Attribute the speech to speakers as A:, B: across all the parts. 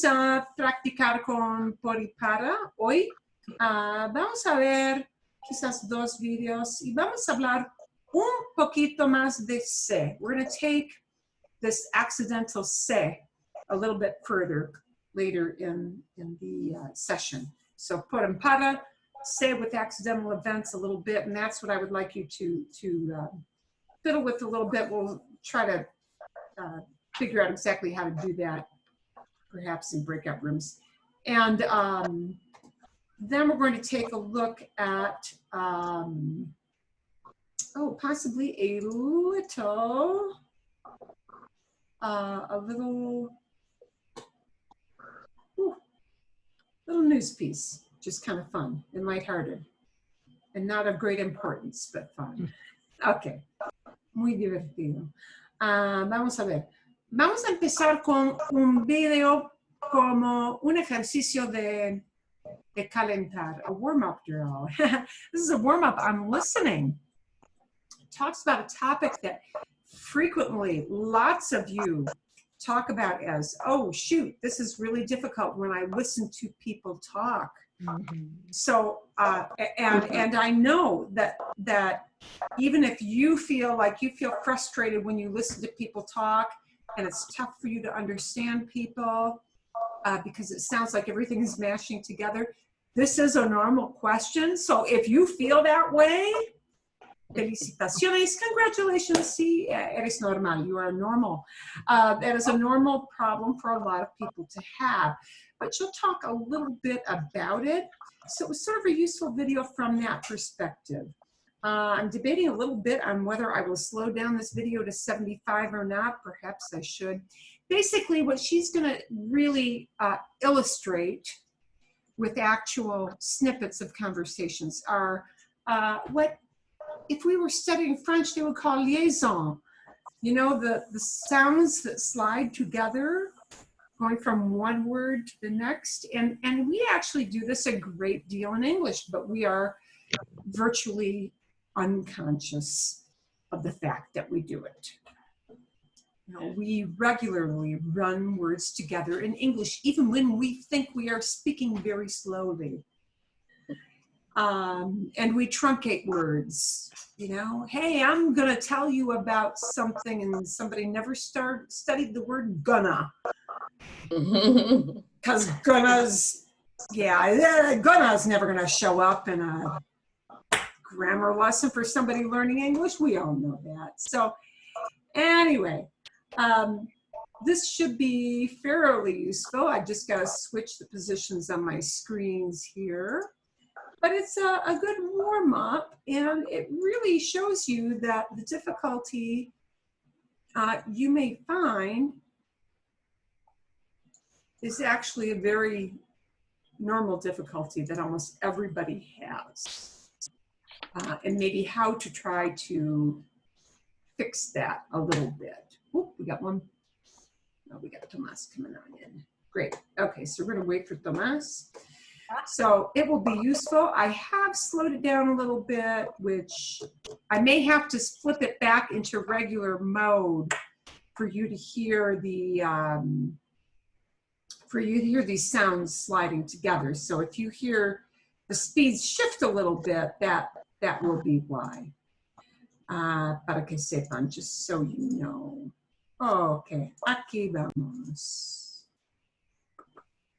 A: a practicar con por y para hoy. Vamos a ver quizás 2 videos y vamos a hablar un poquito más de se. We're going to take this accidental se a little bit further later in the session. So por and para, se with accidental events a little bit, and that's what I would like you to fiddle with a little bit. We'll try to figure out exactly how to do that, perhaps in breakout rooms. And then we're going to take a look at, possibly a little news piece, just kind of fun and lighthearted, and not of great importance, but fun. Okay, muy divertido. Vamos a ver. Vamos a empezar con un video como un ejercicio de calentar, a warm-up drill. This is a warm-up. I'm listening. It talks about a topic that frequently lots of you talk about as, oh, shoot, this is really difficult when I listen to people talk. Mm-hmm. So, and I know that even if you feel frustrated when you listen to people talk, and it's tough for you to understand people because it sounds like everything is mashing together, this is a normal question. So if you feel that way, felicitaciones, congratulations, sí, eres normal, you are normal. That is a normal problem for a lot of people to have. But she'll talk a little bit about it. So it was sort of a useful video from that perspective. I'm debating a little bit on whether I will slow down this video to 75 or not. Perhaps I should. Basically, what she's going to really illustrate with actual snippets of conversations are what, if we were studying French, they would call liaison. You know, the sounds that slide together, going from one word to the next. And we actually do this a great deal in English, but we are virtually unconscious of the fact that we do it. You know, we regularly run words together in English, even when we think we are speaking very slowly. And we truncate words, you know, hey, I'm going to tell you about something, and somebody never studied the word gonna. Because gonna's never going to show up in a grammar lesson for somebody learning English. We all know that. So anyway, this should be fairly useful. I just got to switch the positions on my screens here. But it's a good warm-up, and it really shows you that the difficulty you may find is actually a very normal difficulty that almost everybody has. And maybe how to try to fix that a little bit. Oop, we got one. Oh, we got Tomas coming on in. Great. Okay, so we're going to wait for Tomas. So it will be useful. I have slowed it down a little bit, which I may have to flip it back into regular mode for you to hear the these sounds sliding together. So if you hear the speeds shift a little bit, that will be why. Para que sepan, just so you know. Okay, aquí vamos.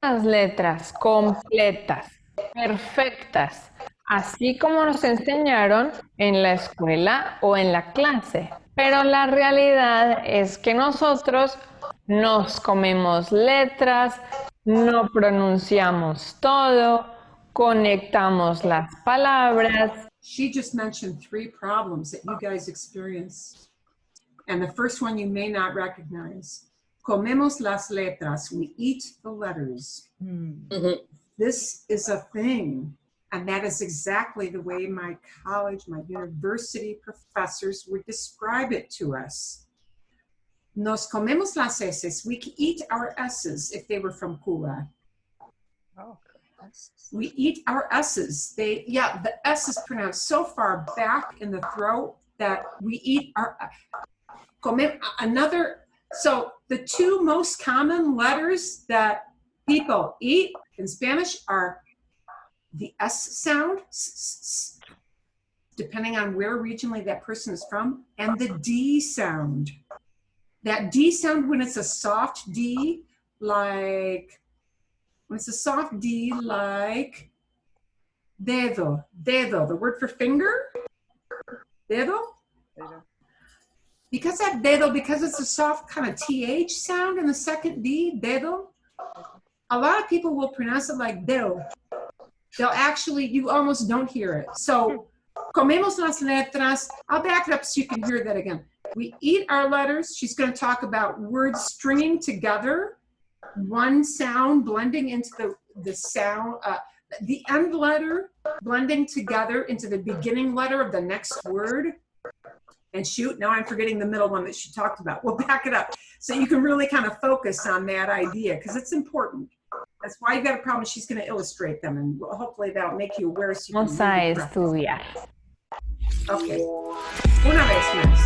B: Las letras completas, perfectas, así como nos enseñaron en la escuela o en la clase. Pero la realidad es que nosotros nos comemos letras, no pronunciamos todo, conectamos las palabras.
A: She just mentioned 3 problems that you guys experience. And the first one you may not recognize. Comemos las letras, we eat the letters. Mm-hmm. This is a thing, and that is exactly the way my college, my university professors would describe it to us. Nos comemos las S's, we eat our S's if they were from Cuba. Oh, we eat our S's. The S is pronounced so far back in the throat that we eat our, so the 2 most common letters that People. E in Spanish are the S sound, depending on where regionally that person is from, and the D sound. That D sound, when it's a soft D, like, when it's a soft D, like dedo, dedo, the word for finger, dedo. Because that dedo, because it's a soft kind of TH sound in the second D, dedo, a lot of people will pronounce it like dedo. They'll actually, you almost don't hear it. So, comemos las letras. I'll back it up so you can hear that again. We eat our letters. She's going to talk about words stringing together, one sound blending into the sound, the end letter blending together into the beginning letter of the next word. And shoot, now I'm forgetting the middle one that she talked about. We'll back it up so you can really kind of focus on that idea because it's important. That's why you've got a problem. She's going to illustrate them, and hopefully that'll make you aware. So you
B: Vamos a estudiar.
A: Okay. Una vez más.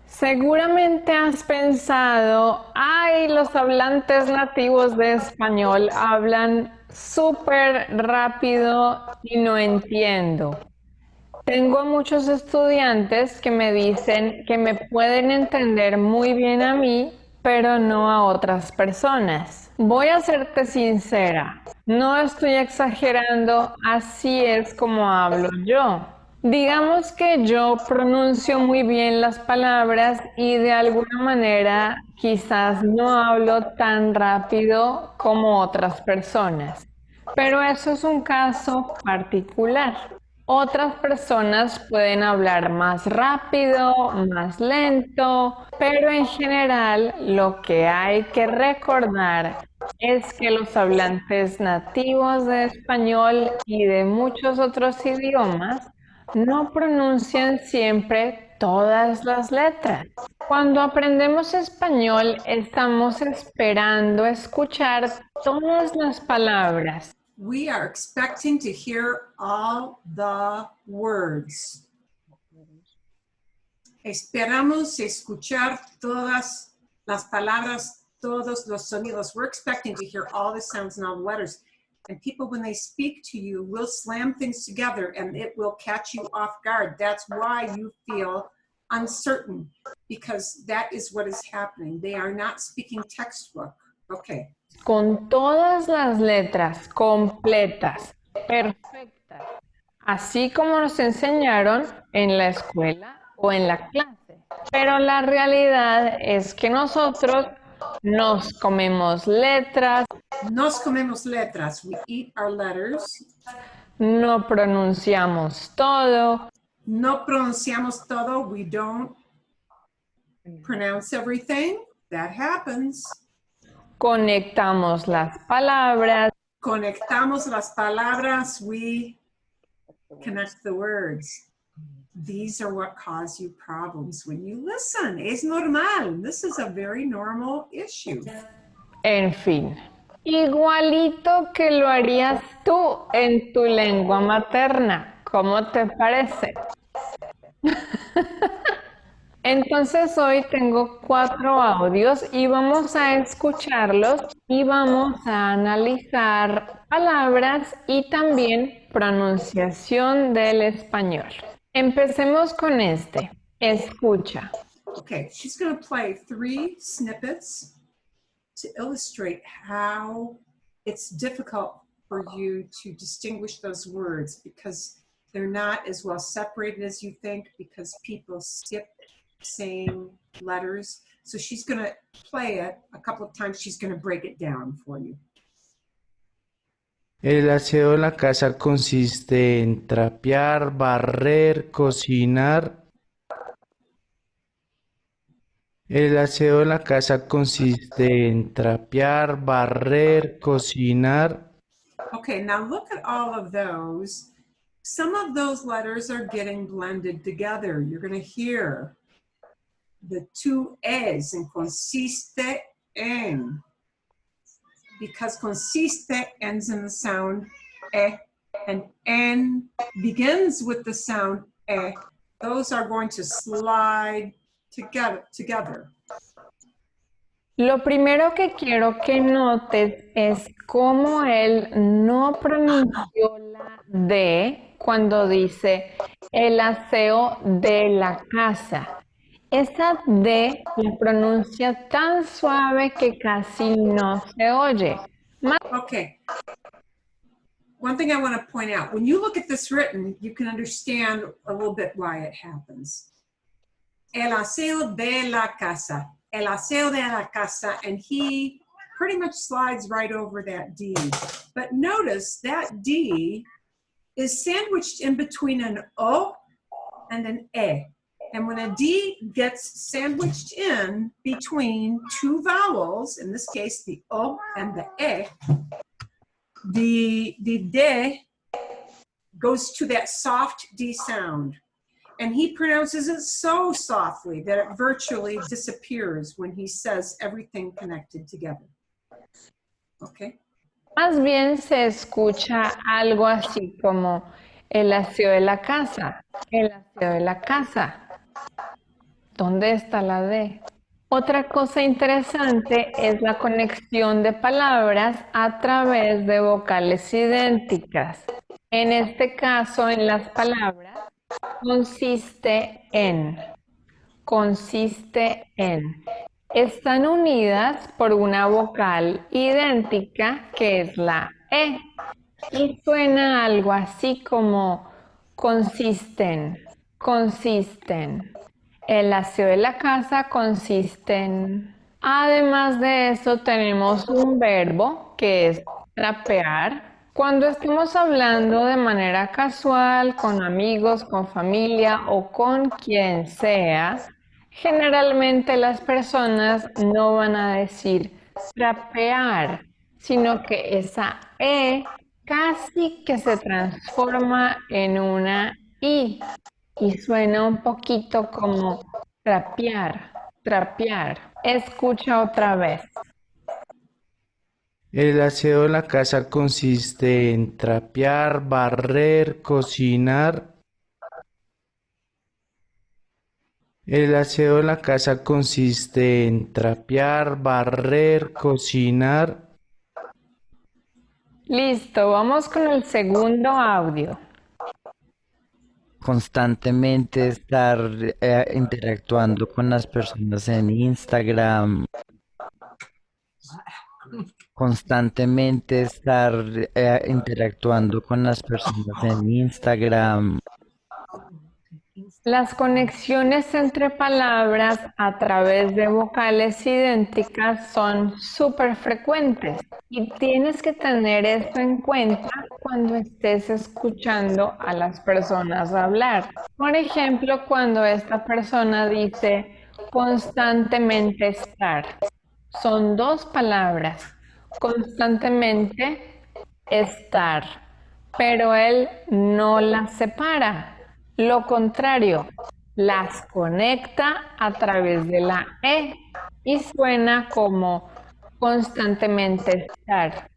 B: Seguramente has pensado, ay, los hablantes nativos de español hablan súper rápido y no entiendo. Tengo muchos estudiantes que me dicen que me pueden entender muy bien a mí, pero no a otras personas. Voy a serte sincera, no estoy exagerando, así es como hablo yo. Digamos que yo pronuncio muy bien las palabras y de alguna manera quizás no hablo tan rápido como otras personas, pero eso es un caso particular. Otras personas pueden hablar más rápido, más lento, pero en general lo que hay que recordar es que los hablantes nativos de español y de muchos otros idiomas no pronuncian siempre todas las letras. Cuando aprendemos español, estamos esperando escuchar todas las palabras.
A: We are expecting to hear all the words. Esperamos escuchar todas las palabras, todos los sonidos. We're expecting to hear all the sounds and all the letters. And people, when they speak to you, will slam things together and it will catch you off guard. That's why you feel uncertain, because that is what is happening. They are not speaking textbook. Okay.
B: Con todas las letras completas, perfectas, así como nos enseñaron en la escuela o en la clase. Pero la realidad es que nosotros nos comemos letras.
A: Nos comemos letras. We eat our letters.
B: No pronunciamos todo.
A: No pronunciamos todo. We don't pronounce everything. That happens.
B: Conectamos las palabras.
A: Conectamos las palabras. We connect the words. These are what cause you problems when you listen. Es normal. This is a very normal issue.
B: En fin, igualito que lo harías tú en tu lengua materna. ¿Cómo te parece? Entonces hoy tengo 4 audios y vamos a escucharlos y vamos a analizar palabras y también pronunciación del español. Empecemos con este. Escucha.
A: Okay, she's going to play 3 snippets to illustrate how it's difficult for you to distinguish those words because they're not as well separated as you think because people skip saying letters. So she's going to play it a couple of times. She's going to break it down for you.
C: El aseo en la casa consiste en trapear, barrer, cocinar. El aseo en la casa consiste en trapear, barrer, cocinar.
A: Okay, now look at all of those. Some of those letters are getting blended together. You're going to hear the 2 es in consiste en. Because consiste ends in the sound e, and en begins with the sound e. Those are going to slide together.
B: Lo primero que quiero que notes es cómo él no pronunció la D cuando dice el aseo de la casa. Esa D la pronuncia tan suave que casi no se oye.
A: Okay. One thing I want to point out, when you look at this written, you can understand a little bit why it happens. El aseo de la casa. El aseo de la casa. And he pretty much slides right over that D. But notice that D is sandwiched in between an O and an E. And when a D gets sandwiched in between two vowels, in this case, the O and the E, the D goes to that soft D sound. And he pronounces it so softly that it virtually disappears when he says everything connected together. Okay?
B: Más bien se escucha algo así como el aseo de la casa, el aseo de la casa. ¿Dónde está la D? Otra cosa interesante es la conexión de palabras a través de vocales idénticas. En este caso, en las palabras, consiste en. Están unidas por una vocal idéntica que es la E y suena algo así como consisten. El aseo de la casa consiste en. Además de eso tenemos un verbo que es trapear. Cuando estemos hablando de manera casual, con amigos, con familia o con quien sea, generalmente las personas no van a decir trapear, sino que esa E casi que se transforma en una I y suena un poquito como trapear. Escucha otra vez.
C: El aseo de la casa consiste en trapear, barrer, cocinar. El aseo de la casa consiste en trapear, barrer, cocinar.
B: Listo, vamos con el segundo audio.
D: Constantemente estar interactuando con las personas en Instagram. Constantemente estar interactuando con las personas en Instagram.
B: Las conexiones entre palabras a través de vocales idénticas son súper frecuentes y tienes que tener esto en cuenta cuando estés escuchando a las personas hablar. Por ejemplo, cuando esta persona dice constantemente estar. Son dos palabras, constantemente estar, pero él no las separa. Lo contrario, las conecta a través de la E y suena como constantemente estar,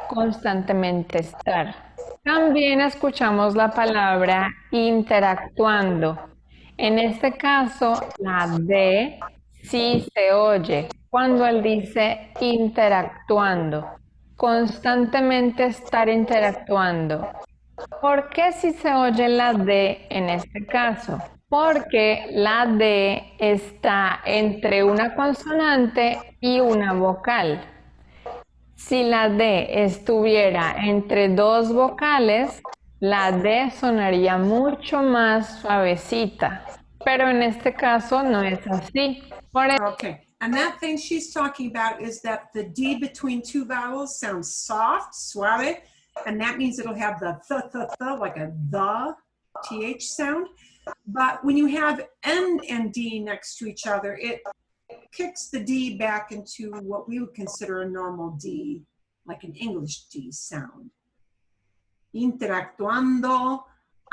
B: constantemente estar. También escuchamos la palabra interactuando. En este caso, la D sí se oye cuando él dice interactuando, constantemente estar interactuando. ¿Por qué si se oye la D en este caso? Porque la D está entre una consonante y una vocal. Si la D estuviera entre dos vocales, la D sonaría mucho más suavecita. Pero en este caso no es así.
A: Okay. And that thing she's talking about is that the D between two vowels sounds soft, suave, and that means it'll have the th, like a the, th sound. But when you have N and D next to each other, it kicks the D back into what we would consider a normal D, like an English D sound. Interactuando,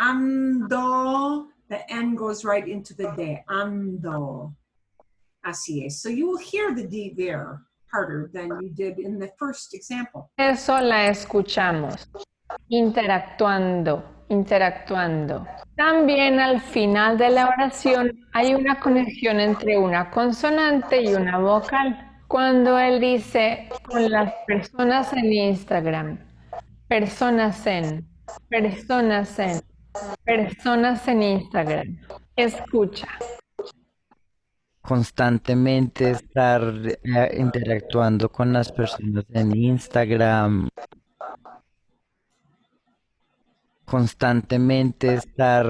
A: ando, the N goes right into the D, ando. Así es. So you will hear the D there harder than you did in the first example.
B: Eso la escuchamos. Interactuando. También al final de la oración hay una conexión entre una consonante y una vocal. Cuando él dice con las personas en Instagram, personas en, personas en, personas en Instagram. Escucha.
D: Constantemente estar interactuando con las personas en Instagram. Constantemente estar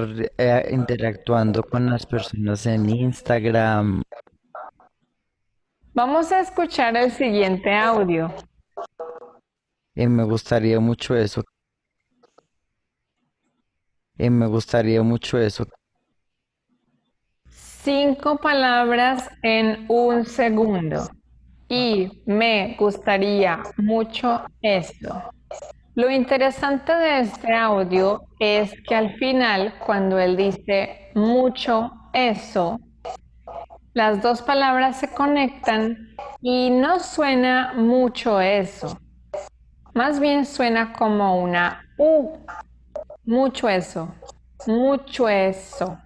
D: interactuando con las personas en Instagram.
B: Vamos a escuchar el siguiente audio.
D: Me gustaría mucho eso. Me gustaría mucho eso.
B: 5 palabras en un segundo. Y me gustaría mucho esto. Lo interesante de este audio es que al final, cuando él dice mucho eso, las dos palabras se conectan y no suena mucho eso. Más bien suena como una U. Mucho eso. Mucho eso.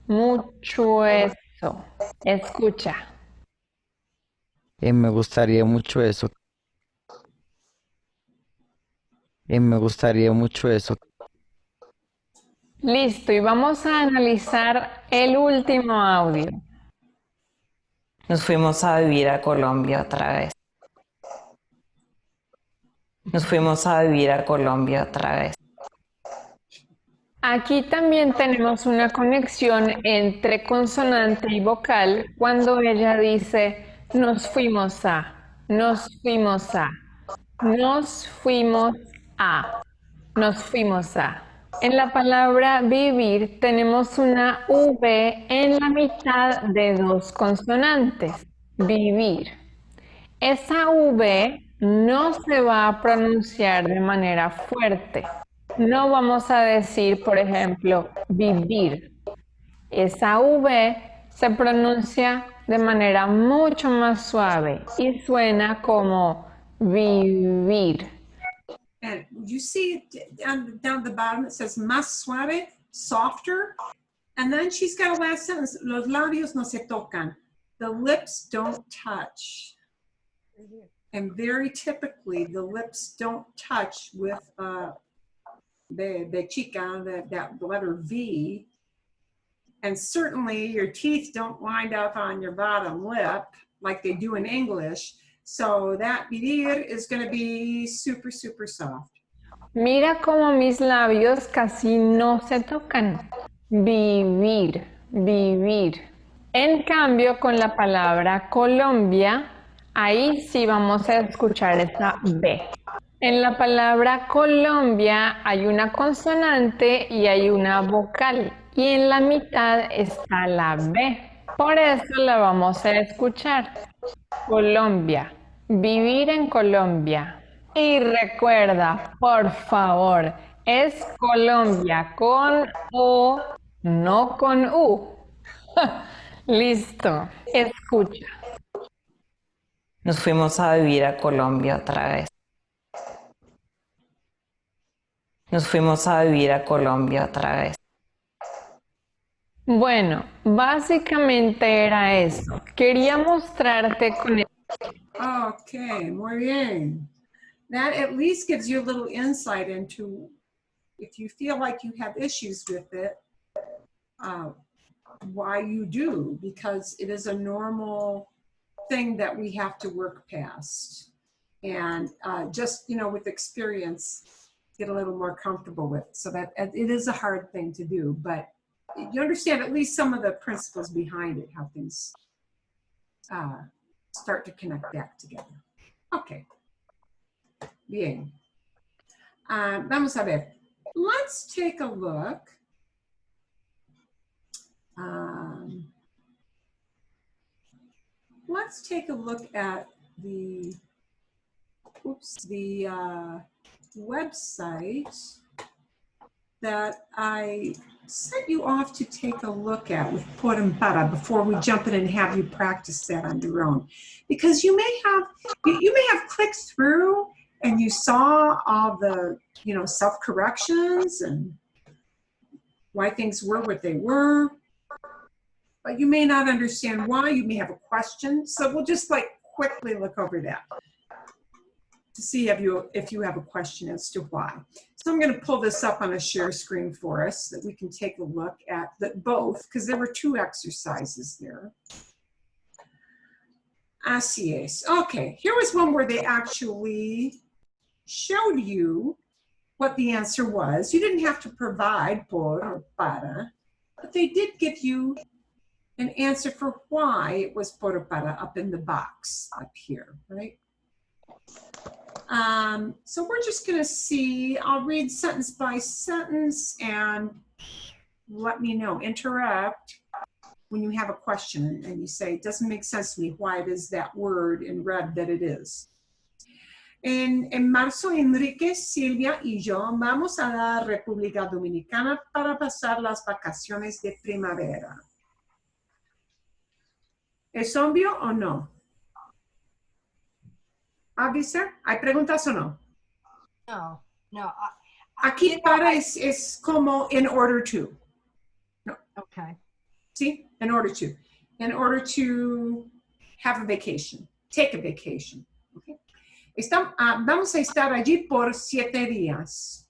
B: Mucho eso. Escucha.
D: Me gustaría mucho eso. Me gustaría mucho eso.
B: Listo, y vamos a analizar el último audio.
E: Nos fuimos a vivir a Colombia otra vez. Nos fuimos a vivir a Colombia otra vez.
B: Aquí también tenemos una conexión entre consonante y vocal cuando ella dice nos fuimos a, nos fuimos a, nos fuimos a, nos fuimos a. En la palabra vivir tenemos una V en la mitad de dos consonantes, vivir. Esa V no se va a pronunciar de manera fuerte. No vamos a decir, por ejemplo, vivir. Esa V se pronuncia de manera mucho más suave y suena como vivir.
A: And you see down the bottom it says más suave, softer. And then she's got a last sentence, los labios no se tocan. The lips don't touch. And very typically, the lips don't touch with the chica, that letter V. And certainly your teeth don't wind up on your bottom lip like they do in English. So that vivir is going to be super, super soft.
B: Mira cómo mis labios casi no se tocan. Vivir, vivir. En cambio, con la palabra Colombia, ahí sí vamos a escuchar esa B. En la palabra Colombia hay una consonante y hay una vocal. Y en la mitad está la B. Por eso la vamos a escuchar. Colombia. Vivir en Colombia. Y recuerda, por favor, es Colombia con O, no con U. Listo. Escucha.
E: Nos fuimos a vivir a Colombia otra vez. Nos fuimos a vivir a Colombia otra vez.
B: Bueno, básicamente era eso. Quería mostrarte con el...
A: Okay, muy bien. That at least gives you a little insight into if you feel like you have issues with it, why you do, because it is a normal thing that we have to work past. And just, with experience, get a little more comfortable with. So that it is a hard thing to do, but you understand at least some of the principles behind it, how things start to connect back together. Okay. Bien. Vamos a ver. Let's take a look. Let's take a look at the website that I sent you off to take a look at with Por Empara before we jump in and have you practice that on your own. Because you may have clicked through and you saw all the, self-corrections and why things were what they were, but you may not understand why. You may have a question. So we'll just quickly look over that to see if you have a question as to why. So I'm going to pull this up on a share screen for us so that we can take a look at both, because there were two exercises there. Así es. Okay, here was one where they actually showed you what the answer was. You didn't have to provide por or para, but they did give you an answer for why it was por or para up in the box up here, right? So we're just going to see, I'll read sentence by sentence and let me know, interrupt when you have a question and you say, it doesn't make sense to me why it is that word in red that it is. En marzo, Enrique, Silvia y yo vamos a la República Dominicana para pasar las vacaciones de primavera. ¿Es obvio o no? ¿Avisa? ¿Hay preguntas o no?
F: No, no.
A: Aquí para es como in order to. No.
F: Okay.
A: See? In order to. In order to have a vacation. Take a vacation. Okay. Vamos a estar allí por 7 días.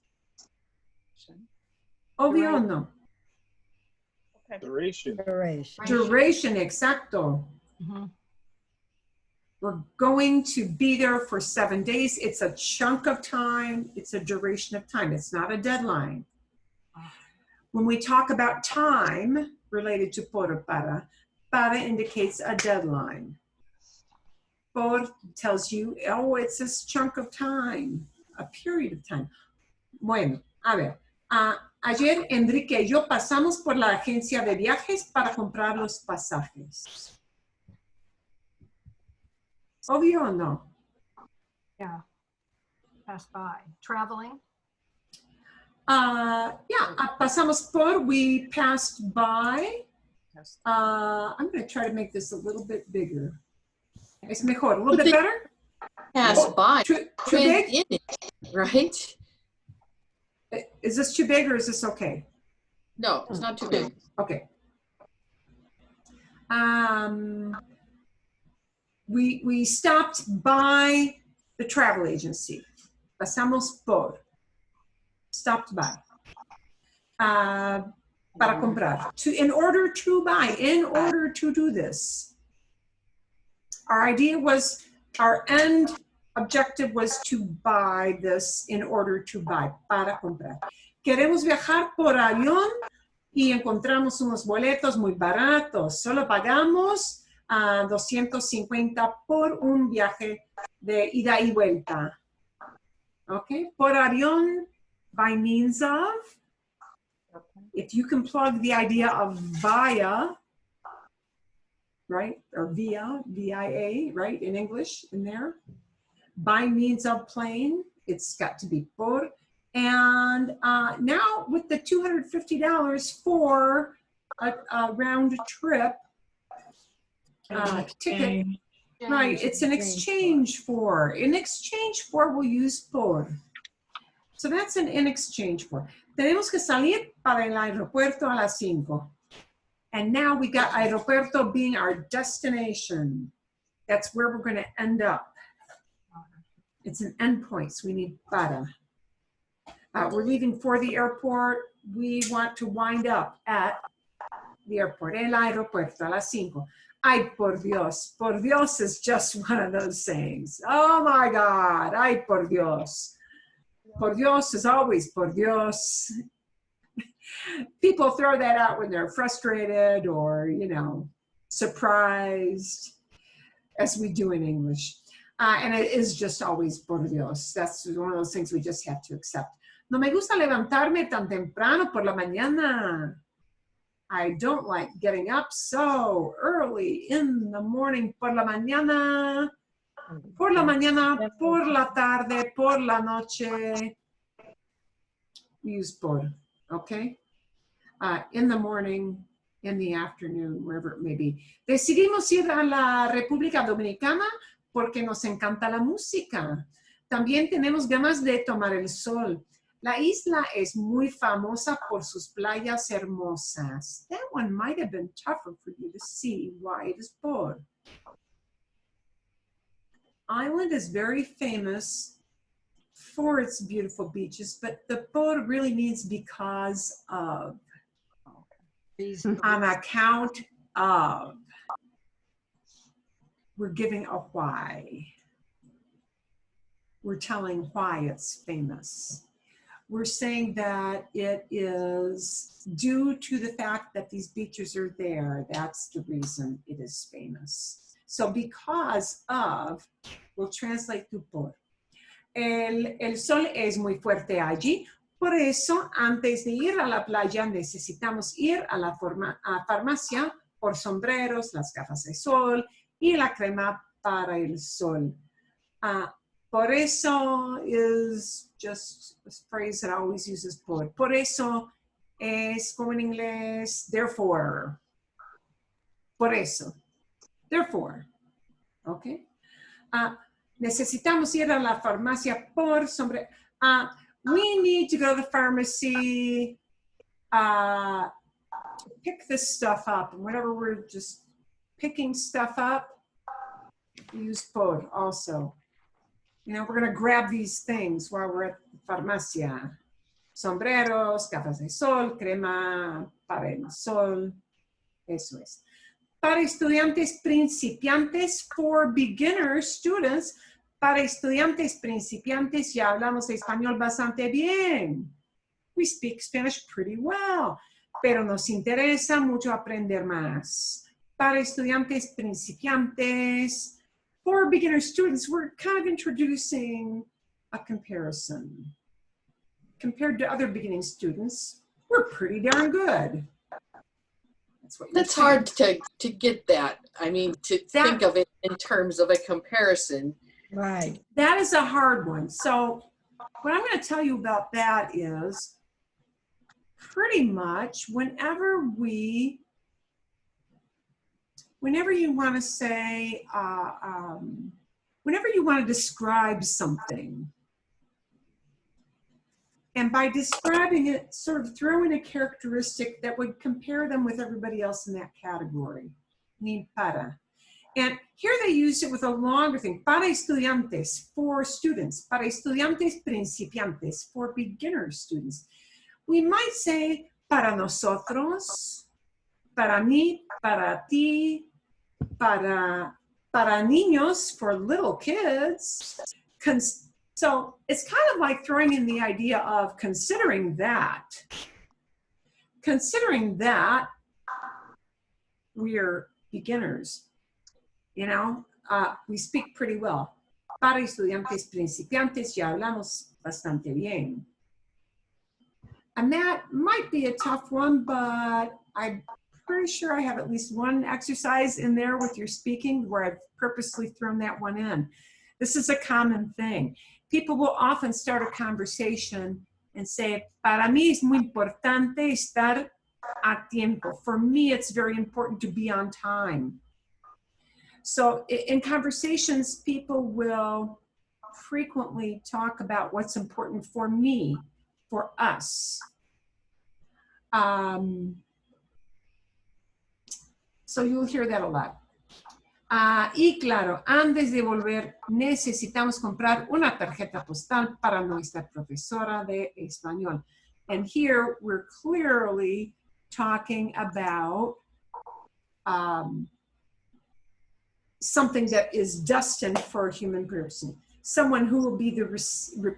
A: ¿Obvio o no?
G: Duration.
A: Duration, exacto.
F: Mm-hmm.
A: We're going to be there for 7 days. It's a chunk of time. It's a duration of time. It's not a deadline. When we talk about time related to por or para indicates a deadline. Por tells you, oh, it's this chunk of time, a period of time. Bueno, a ver. Ayer Enrique y yo pasamos por la agencia de viajes para comprar los pasajes. ¿Obvio o no?
F: Yeah. Pass by. Traveling.
A: Yeah, pasamos por, we passed by. I'm going to try to make this a little bit bigger. Es mejor, a little bit better?
H: Pass by.
A: Too big?
H: In it, right?
A: Is this too big or is this okay?
H: No, it's not too big.
A: Okay. We stopped by the travel agency. Pasamos por. Stopped by. Para comprar. In order to buy. In order to do this. Our idea was, our end objective was to buy this in order to buy. Para comprar. Queremos viajar por avión y encontramos unos boletos muy baratos. Solo pagamos 250 por un viaje de ida y vuelta. Okay, por avión, by means of. If you can plug the idea of via, right, or via, V-I-A, right, in English, in there. By means of plane, it's got to be por. And now with the $250 for a round trip ticket, right, it's an exchange for. In exchange for, we'll use por. So that's an in exchange for. Tenemos que salir para el aeropuerto a las 5. And now we got aeropuerto being our destination. That's where we're going to end up. It's an endpoint, so we need para. We're leaving for the airport. We want to wind up at the airport. El aeropuerto a las 5. Ay, por Dios. Por Dios is just one of those sayings. Oh my God. Ay, por Dios. Por Dios is always por Dios. People throw that out when they're frustrated or, you know, surprised, as we do in English. And it is just always por Dios. That's one of those things we just have to accept. No me gusta levantarme tan temprano por la mañana. I don't like getting up so early in the morning. Por la mañana, por la tarde, por la noche. We use por, okay? In the morning, in the afternoon, wherever it may be. Decidimos ir a la República Dominicana porque nos encanta la música. También tenemos ganas de tomar el sol. La isla es muy famosa por sus playas hermosas. That one might have been tougher for you to see why it is por. island is very famous for its beautiful beaches, but the por really means because of, on account of. We're giving a why. We're telling why it's famous. We're saying that it is due to the fact that these beaches are there. That's the reason it is famous. So because of, we'll translate to por. El sol es muy fuerte allí. Por eso, antes de ir a la playa, necesitamos ir a la farmacia por sombreros, las gafas de sol y la crema para el sol. Por eso is just a phrase that I always use as por. Por eso es como en inglés, therefore. Por eso. Therefore. Okay. Necesitamos ir a la farmacia por sombrero. We need to go to the pharmacy, pick this stuff up. And whenever we're just picking stuff up, we use por also. You know, we're going to grab these things while we're at the farmacia. Sombreros, gafas de sol, crema para el sol. Eso es. Para estudiantes principiantes, for beginner students. Para estudiantes principiantes, ya hablamos español bastante bien. We speak Spanish pretty well, pero nos interesa mucho aprender más. Para estudiantes principiantes, for beginner students, we're kind of introducing a comparison. Compared to other beginning students, we're pretty darn good.
H: That's hard to get that. I mean, to think of it in terms of a comparison.
G: Right.
A: That is a hard one. So what I'm going to tell you about that is pretty much whenever you want to say, whenever you want to describe something, and by describing it, sort of throw in a characteristic that would compare them with everybody else in that category. Ni para. And here they use it with a longer thing. Para estudiantes, for students. Para estudiantes principiantes, for beginner students. We might say para nosotros, para mí, para ti, para niños, for little kids. So it's kind of like throwing in the idea of considering that. Considering that we're beginners, you know, we speak pretty well. Para estudiantes principiantes ya hablamos bastante bien. And that might be a tough one, but I'm pretty sure I have at least one exercise in there with your speaking where I've purposely thrown that one in. This is a common thing. People will often start a conversation and say, para mí es muy importante estar a tiempo. For me, it's very important to be on time. So in conversations, people will frequently talk about what's important for me, for us. So you'll hear that a lot. Y claro, antes de volver, necesitamos comprar una tarjeta postal para nuestra profesora de español. And here we're clearly talking about something that is destined for a human person, someone who will be the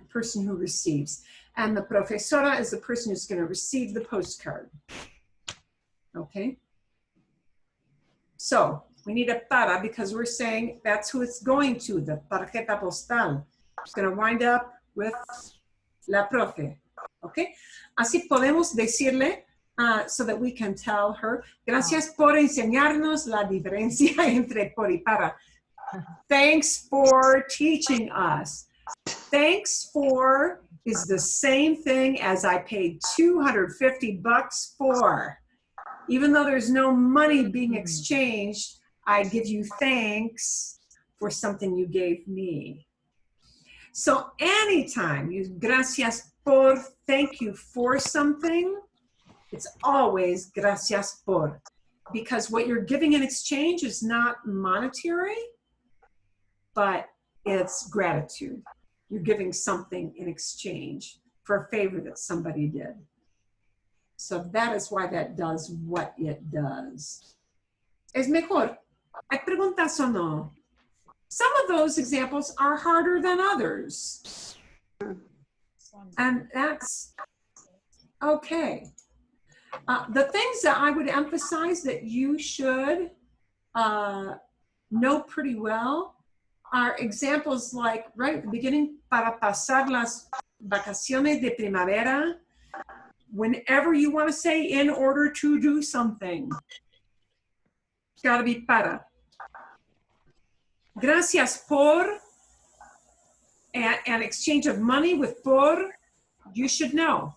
A: person who receives. And the profesora is the person who's going to receive the postcard. Okay? So, we need a para because we're saying that's who it's going to, the tarjeta postal. It's going to wind up with la profe. Okay? Así podemos decirle, so that we can tell her, gracias por enseñarnos la diferencia entre por y para. Thanks for teaching us. Thanks for is the same thing as I paid $250 for. Even though there's no money being exchanged, I give you thanks for something you gave me. So anytime you gracias por, thank you for something, it's always gracias por, because what you're giving in exchange is not monetary, but it's gratitude. You're giving something in exchange for a favor that somebody did. So that is why that does what it does. Es mejor. ¿Hay preguntas o no? Some of those examples are harder than others. And that's okay. The things that I would emphasize that you should know pretty well are examples like right at the beginning, para pasar las vacaciones de primavera. Whenever you want to say in order to do something, it's got to be para. Gracias por, an exchange of money with por, you should know.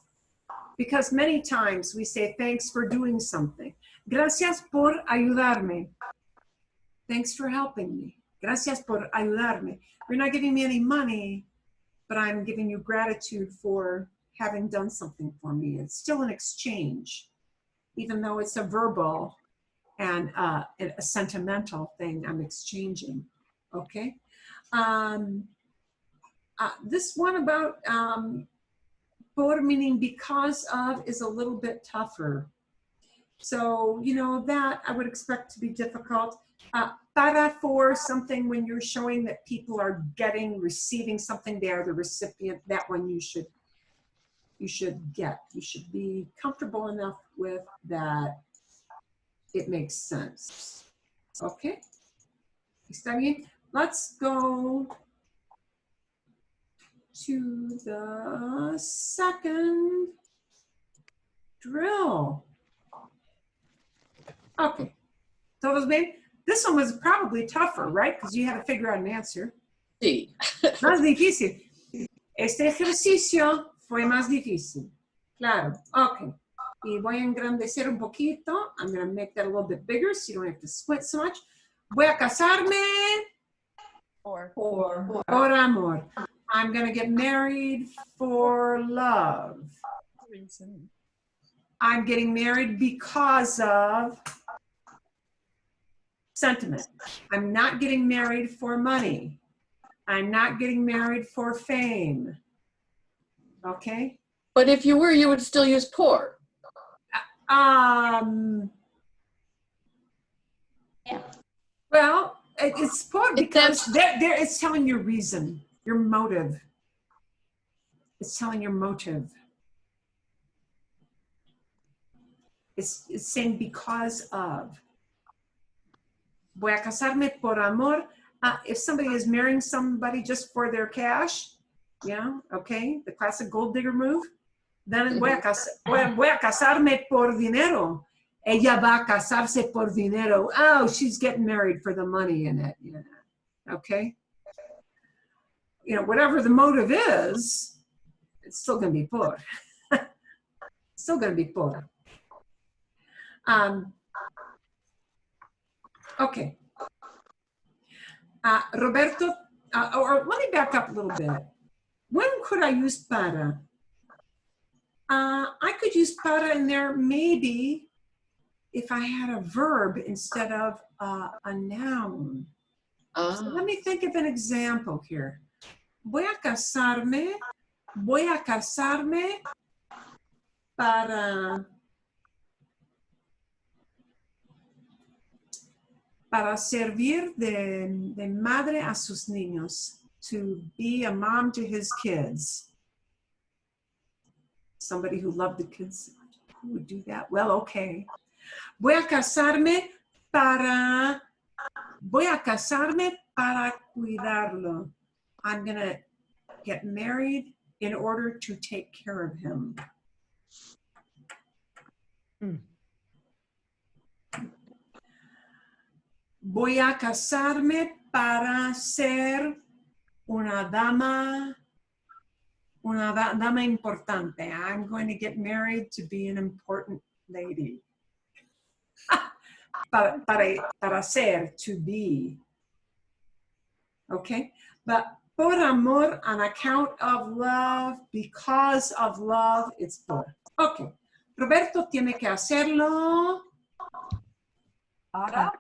A: Because many times we say thanks for doing something. Gracias por ayudarme. Thanks for helping me. Gracias por ayudarme. You're not giving me any money, but I'm giving you gratitude for having done something for me. It's still an exchange, even though it's a verbal and a sentimental thing I'm exchanging, okay? This one about por meaning because of is a little bit tougher. So, you know, that I would expect to be difficult. Para for something when you're showing that people are receiving something, they are the recipient, that one you should get. You should be comfortable enough with that it makes sense. Okay? ¿Está bien? Let's go to the second drill. Okay. Todos bien? This one was probably tougher, right? Because you had to figure out an answer.
H: Sí.
A: Más difícil. Este ejercicio fue más difícil. Claro. Okay. Y voy a engrandecer un poquito. I'm going to make that a little bit bigger so you don't have to squint so much. Voy a casarme por amor. I'm going to get married for love. I'm getting married because of sentiment. I'm not getting married for money. I'm not getting married for fame. Okay?
H: But if you were, you would still use por.
A: Yeah. Well, it's por because it's telling your reason, your motive. It's telling your motive. It's saying because of. Voy a casarme por amor. If somebody is marrying somebody just for their cash, yeah, okay, the classic gold digger move, then voy a casarme por dinero. Ella va a casarse por dinero. Oh, she's getting married for the money in it. Yeah. Okay. You know, whatever the motive is, it's still going to be por. Still going to be por. Okay. Roberto, or let me back up a little bit. When could I use para? I could use para in there maybe if I had a verb instead of a noun. So let me think of an example here. Voy a casarme para servir de madre a sus niños, to be a mom to his kids. Somebody who loved the kids, who would do that? Well, okay. Voy a casarme para cuidarlo. I'm going to get married in order to take care of him. Voy a casarme para ser una dama importante. I'm going to get married to be an important lady. para ser, to be. Okay? But por amor, on account of love, because of love, it's por. Okay. Roberto tiene que hacerlo
F: Para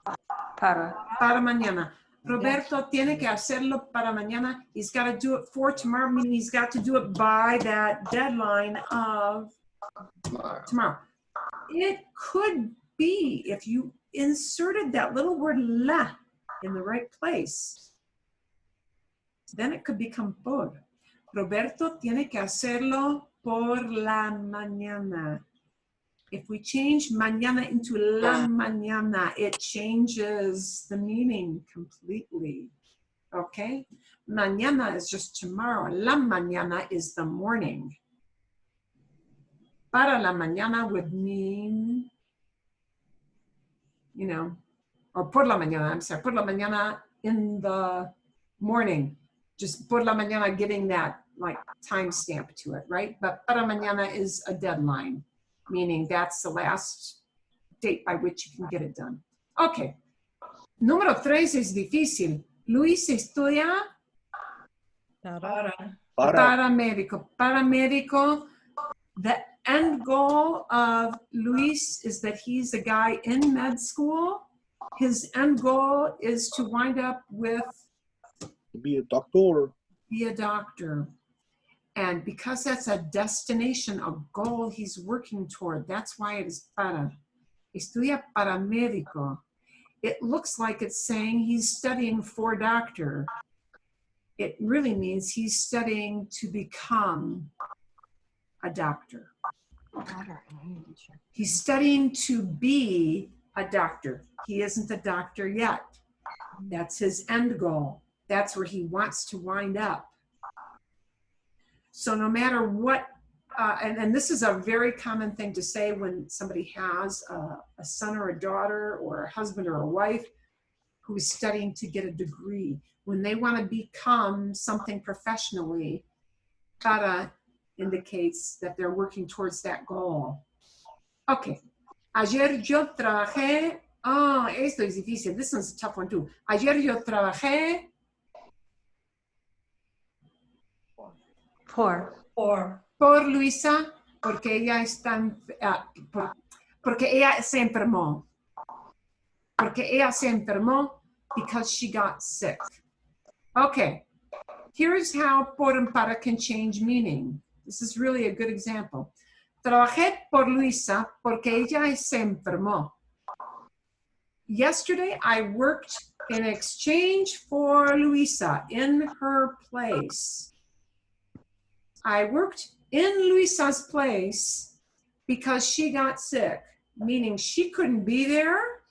A: para mañana. Roberto tiene que hacerlo para mañana. He's got to do it for tomorrow, meaning he's got to do it by that deadline of tomorrow. It could be if you inserted that little word la in the right place, then it could become por. Roberto tiene que hacerlo por la mañana. If we change mañana into la mañana, it changes the meaning completely. Okay? Mañana is just tomorrow. La mañana is the morning. Para la mañana would mean, you know, or por la mañana, I'm sorry, por la mañana in the morning. Just por la mañana giving that like timestamp to it, right? But para mañana is a deadline, meaning that's the last date by which you can get it done. Okay. Número 3 es difícil. Luis estudia paramédico. Paramédico. The end goal of Luis is that he's a guy in med school. His end goal is to wind up with
G: be a doctor.
A: Be a doctor. And because that's a destination, a goal he's working toward, that's why it is para. Estudia paramédico. It looks like it's saying he's studying for doctor. It really means he's studying to become a doctor. He's studying to be a doctor. He isn't a doctor yet. That's his end goal. That's where he wants to wind up. So no matter what, and this is a very common thing to say when somebody has a son or a daughter or a husband or a wife who's studying to get a degree. When they want to become something professionally, para indicates that they're working towards that goal. Okay. Ayer yo trabajé. Oh, esto es difícil. This one's a tough one too. Ayer yo trabajé. Por Luisa, porque ella está, porque ella se enfermó. Porque ella se enfermó because she got sick. Okay, here's how por and para can change meaning. This is really a good example. Trabajé por Luisa porque ella se enfermó. Yesterday, I worked in exchange for Luisa in her place. I worked in Luisa's place because she got sick, meaning she couldn't be there.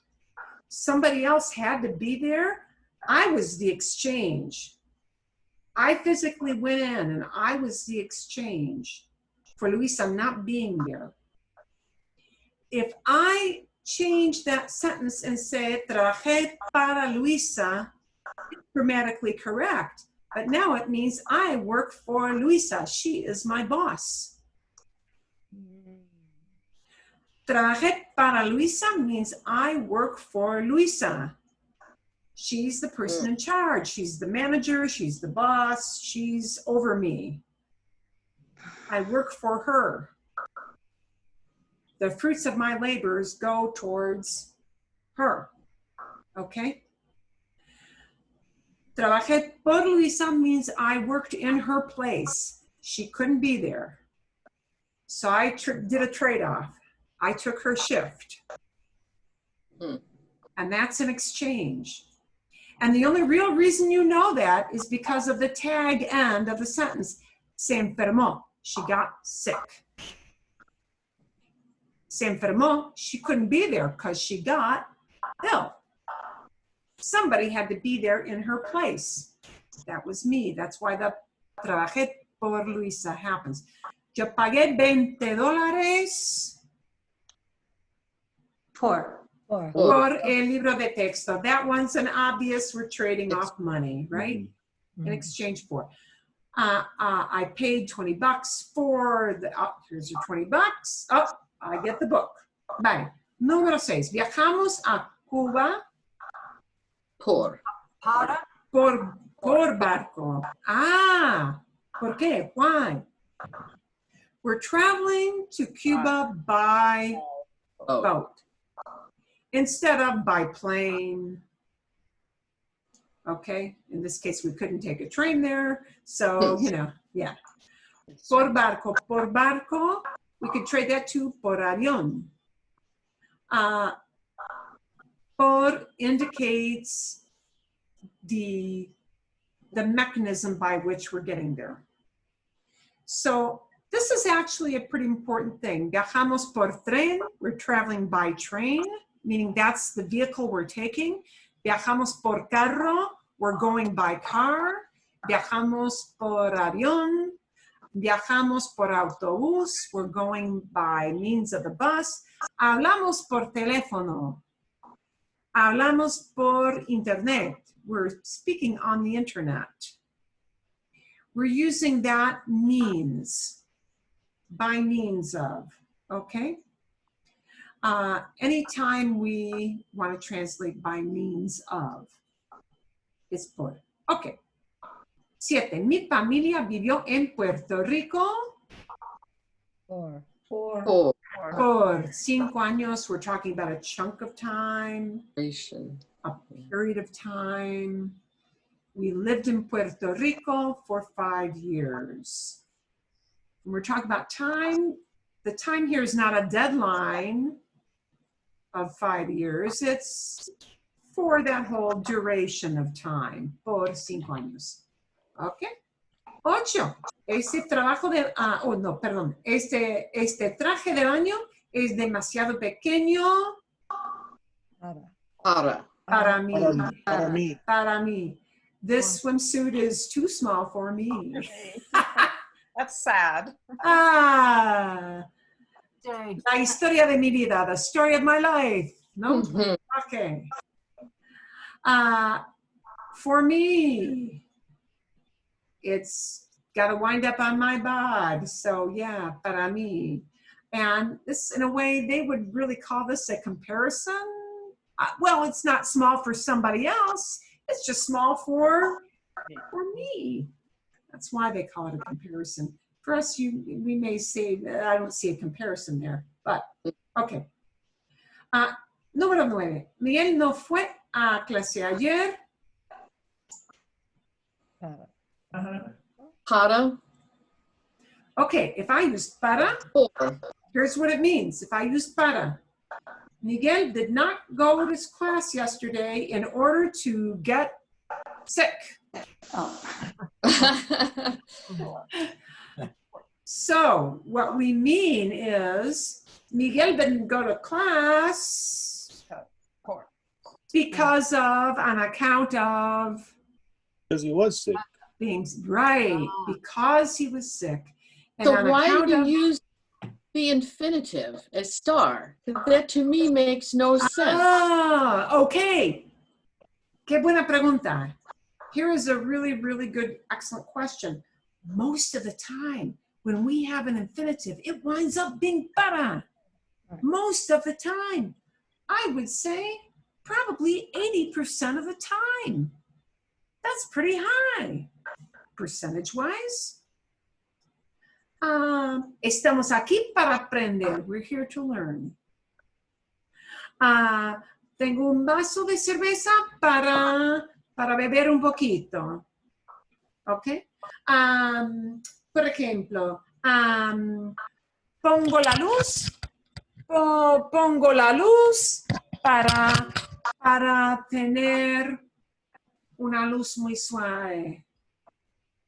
A: Somebody else had to be there. I was the exchange. I physically went in and I was the exchange for Luisa not being there. If I change that sentence and say, trabajé para Luisa, it's grammatically correct. But now it means I work for Luisa. She is my boss. Trabajé para Luisa means I work for Luisa. She's the person in charge. She's the manager. She's the boss. She's over me. I work for her. The fruits of my labors go towards her. Okay? Trabajé por Luisa means I worked in her place. She couldn't be there. So I did a trade-off. I took her shift. And that's an exchange. And the only real reason you know that is because of the tag end of the sentence. Se enfermó. She got sick. Se enfermó. She couldn't be there because she got ill. Somebody had to be there in her place. That was me. That's why the trabajé por Luisa happens. Yo pagué $20 por el libro de texto. That one's an obvious, we're trading off money, right? In exchange for. I paid $20 for the, here's your $20. Oh, I get the book. Vale. Número 6. Viajamos a Cuba.
H: Por
A: barco. Ah, ¿por qué? Why? We're traveling to Cuba by boat instead of by plane Okay, in this case, we couldn't take a train there, so, you know, yeah. Por barco, we could trade that to por avión. Por indicates the mechanism by which we're getting there. So this is actually a pretty important thing. Viajamos por tren, we're traveling by train, meaning that's the vehicle we're taking. Viajamos por carro, we're going by car. Viajamos por avión. Viajamos por autobús, we're going by means of the bus. Hablamos por teléfono. Hablamos por internet. We're speaking on the internet. We're using that means, by means of, okay? Anytime we want to translate by means of, it's por. Okay. 7. Mi familia vivió en Puerto Rico
H: Four.
A: por 5 años. We're talking about a chunk of time, a period of time. We lived in Puerto Rico for 5 years. When we're talking about time, the time here is not a deadline of 5 years. It's for that whole duration of time, por 5 años. Ok. 8. Este trabajo de, no, perdón. Este traje de baño es demasiado pequeño para mí. Para mí. This swimsuit is too small for me.
I: That's sad.
A: La historia de mi vida, the story of my life. No? Okay. For me, it's got to wind up on my bod. So yeah, para mí. And this, in a way, they would really call this a comparison. Well, it's not small for somebody else. It's just small for me. That's why they call it a comparison. For us, we may say, I don't see a comparison there, but okay. Número 9. Miguel no fue a clase ayer.
H: Para.
A: Okay, if I use para, here's what it means. If I use para, Miguel did not go to his class yesterday in order to get sick. So what we mean is Miguel didn't go to class because of, on account of.
G: Because he was sick.
A: Being right, because he was sick. And
H: So why do you use the infinitive as star? That to me makes no sense.
A: Okay. Qué buena pregunta. Here is a really, really good, excellent question. Most of the time, when we have an infinitive, it winds up being para. Most of the time. I would say probably 80% of the time. That's pretty high, percentage-wise. Estamos aquí para aprender. We're here to learn. Tengo un vaso de cerveza para beber un poquito. ¿Ok? Por ejemplo, pongo la luz para tener una luz muy suave.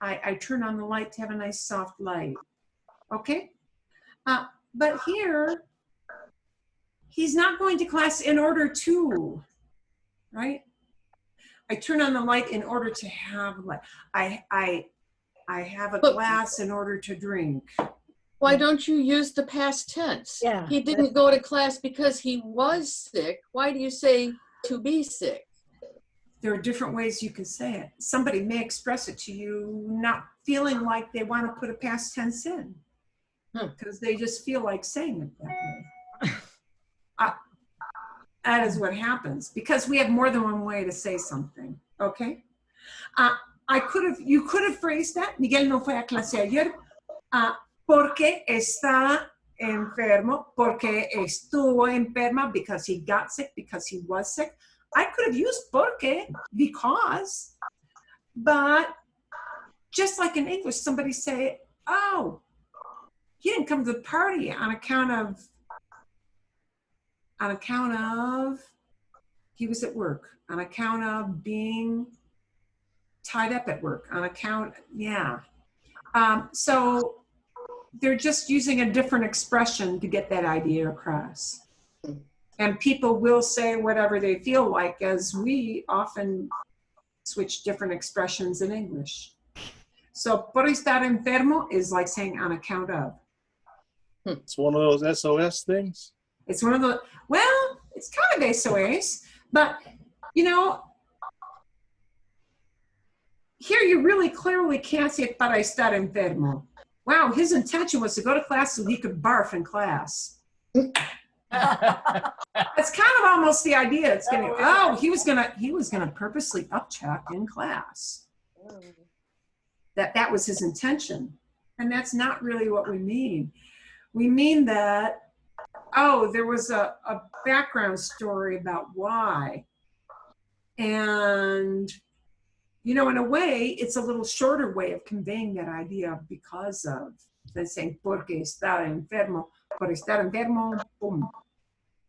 A: I turn on the light to have a nice soft light. Okay? But here, he's not going to class in order to, right? I turn on the light in order to have light. I have a glass in order to drink.
H: Why don't you use the past tense?
F: Yeah.
H: He didn't go to class because he was sick. Why do you say to be sick?
A: There are different ways you can say it. Somebody may express it to you not feeling like they want to put a past tense in because they just feel like saying it that way. That is what happens because we have more than one way to say something, okay? You could have phrased that. Miguel no fue a clase ayer porque está enfermo, porque estuvo enferma, because he got sick, because he was sick. I could have used porque, because, but just like in English, somebody say, oh, he didn't come to the party on account of he was at work, on account of being tied up at work, on account, yeah. So they're just using a different expression to get that idea across. And people will say whatever they feel like, as we often switch different expressions in English. So, por estar enfermo is like saying on account of.
G: It's one of those SOS things.
A: It's one of the, well, it's kind of SOS, but you know, here you really clearly can't say para estar enfermo. Wow, his intention was to go to class so he could barf in class. That's kind of almost the idea. It's gonna, oh, he was gonna purposely upchuck in class. That was his intention. And that's not really what we mean. We mean that, oh, there was a background story about why. And, you know, in a way, it's a little shorter way of conveying that idea of because of, than saying porque está enfermo. Por estar enfermo, boom.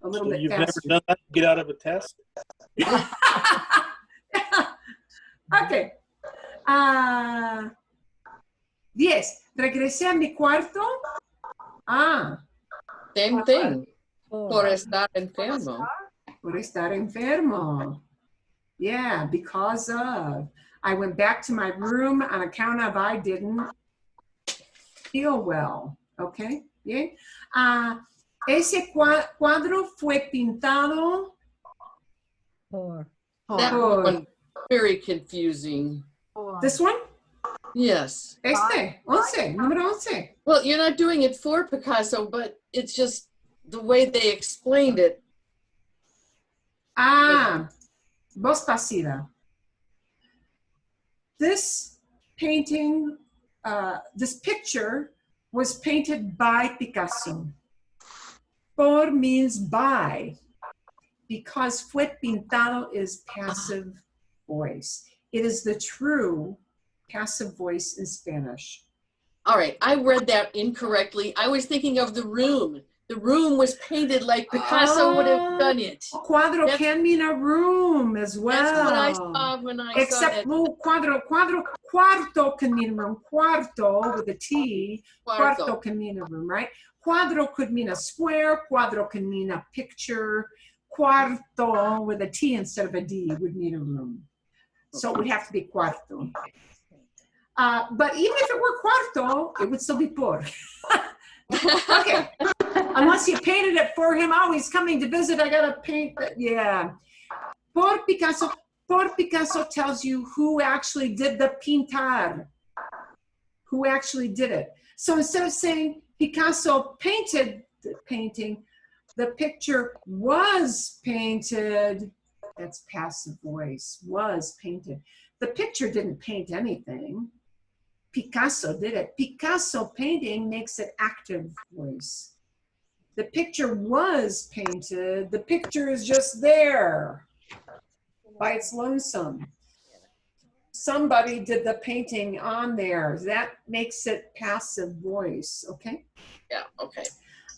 A: A little
G: So
A: bit
G: you've
A: faster.
G: never done that to get out of a test?
A: Okay. 10. Regresé a mi cuarto.
H: Same thing. Por estar enfermo.
A: Por estar enfermo. Yeah, because of. I went back to my room on account of I didn't feel well. Okay? Yeah. Ese cuadro fue pintado.
H: That one, very confusing.
A: This one?
H: Yes.
A: Este, 11, número 11.
H: Well, you're not doing it for Picasso, but it's just the way they explained it.
A: Voz pasiva. This painting, this picture was painted by Picasso. Por means by, because fue pintado is passive voice. It is the true passive voice in Spanish.
H: All right, I read that incorrectly. I was thinking of the room. The room was painted like Picasso would have done it.
A: Cuadro can mean a room as well.
H: That's what I saw when I saw that.
A: Cuarto can mean a room. Cuarto with a T. Cuarto can mean a room, right? Cuadro could mean a square. Cuadro can mean a picture. Cuarto with a T instead of a D would mean a room. So it would have to be cuarto. But even if it were cuarto, it would still be por. Okay. Unless you painted it for him. Oh, he's coming to visit. I gotta paint that. Yeah. Por Picasso tells you who actually did the pintar. Who actually did it. So instead of saying Picasso painted the painting, the picture was painted. That's passive voice. Was painted. The picture didn't paint anything. Picasso did it. Picasso painting makes it active voice. The picture was painted. The picture is just there by its lonesome. Somebody did the painting on there. That makes it passive voice, okay?
H: Yeah, okay.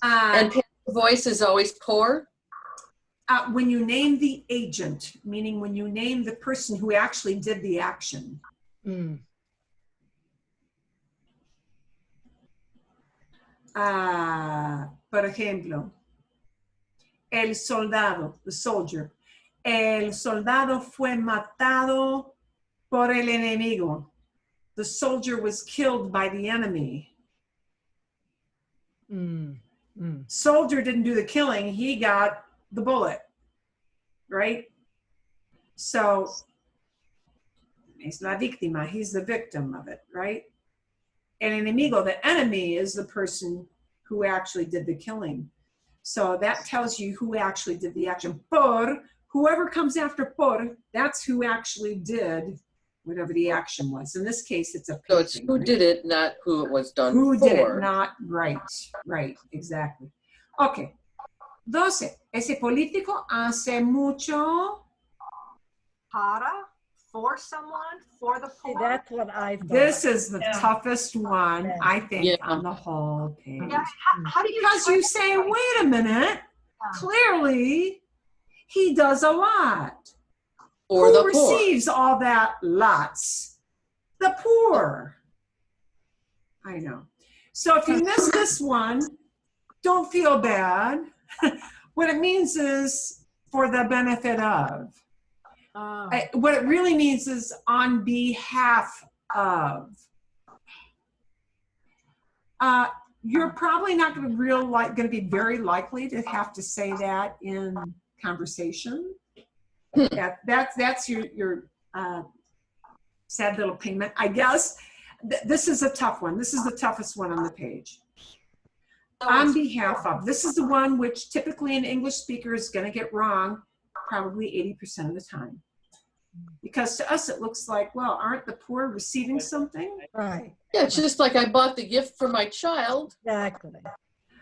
H: And passive voice is always por?
A: When you name the agent, meaning when you name the person who actually did the action. Por ejemplo, el soldado, the soldier. El soldado fue matado por el enemigo. The soldier was killed by the enemy. Soldier didn't do the killing, he got the bullet, right? So, es la víctima, he's the victim of it, right? El enemigo, the enemy, is the person who actually did the killing. So that tells you who actually did the action. Por, whoever comes after por, that's who actually did whatever the action was. In this case, it's a painting.
H: So it's who did it, not who it was done
A: who
H: for.
A: did it, not right. Right, exactly. Okay. 12. Ese político hace mucho
F: Para, for someone, for the
J: See,
F: poor.
J: that's what I thought.
A: This is the toughest one, I think,
H: Yeah.
A: on the whole page.
F: Yeah, how do you
A: Because you say,
F: translate?
A: wait a minute, clearly he does a lot.
H: For
A: Who
H: the poor.
A: receives all that lots? The poor. I know. So if you miss this one, don't feel bad. What it means is for the benefit of. What it really means is on behalf of. You're probably not going to be very likely to have to say that in conversation. That's your sad little payment, I guess. This is a tough one. This is the toughest one on the page. On behalf of. This is the one which typically an English speaker is going to get wrong probably 80% of the time. Because to us it looks like, well, aren't the poor receiving something?
J: Right.
H: Yeah, it's just like I bought the gift for my child.
J: Exactly.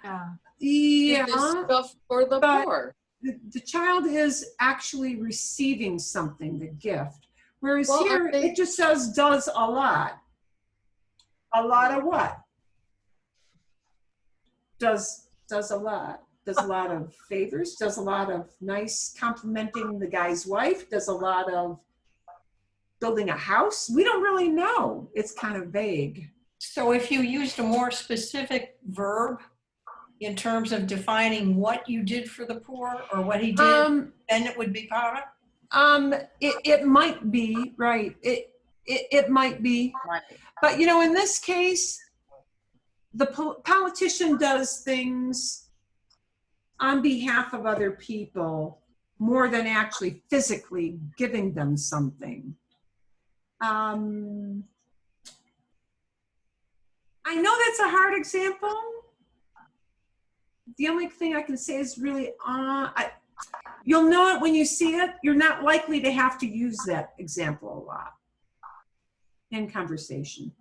F: Yeah.
H: Did this stuff for the poor.
A: The child is actually receiving something, the gift. Whereas
H: Well,
A: here it just says does a lot. A lot of what? Does a lot. Does a lot of favors, does a lot of nice complimenting the guy's wife, does a lot of building a house. We don't really know. It's kind of vague.
K: So if you used a more specific verb in terms of defining what you did for the poor or what he did, then it would be para?
A: It might be, right. It might be.
I: Right.
A: But, you know, in this case, the politician does things on behalf of other people more than actually physically giving them something. I know that's a hard example. The only thing I can say is really, you'll know it when you see it. You're not likely to have to use that example a lot in conversation.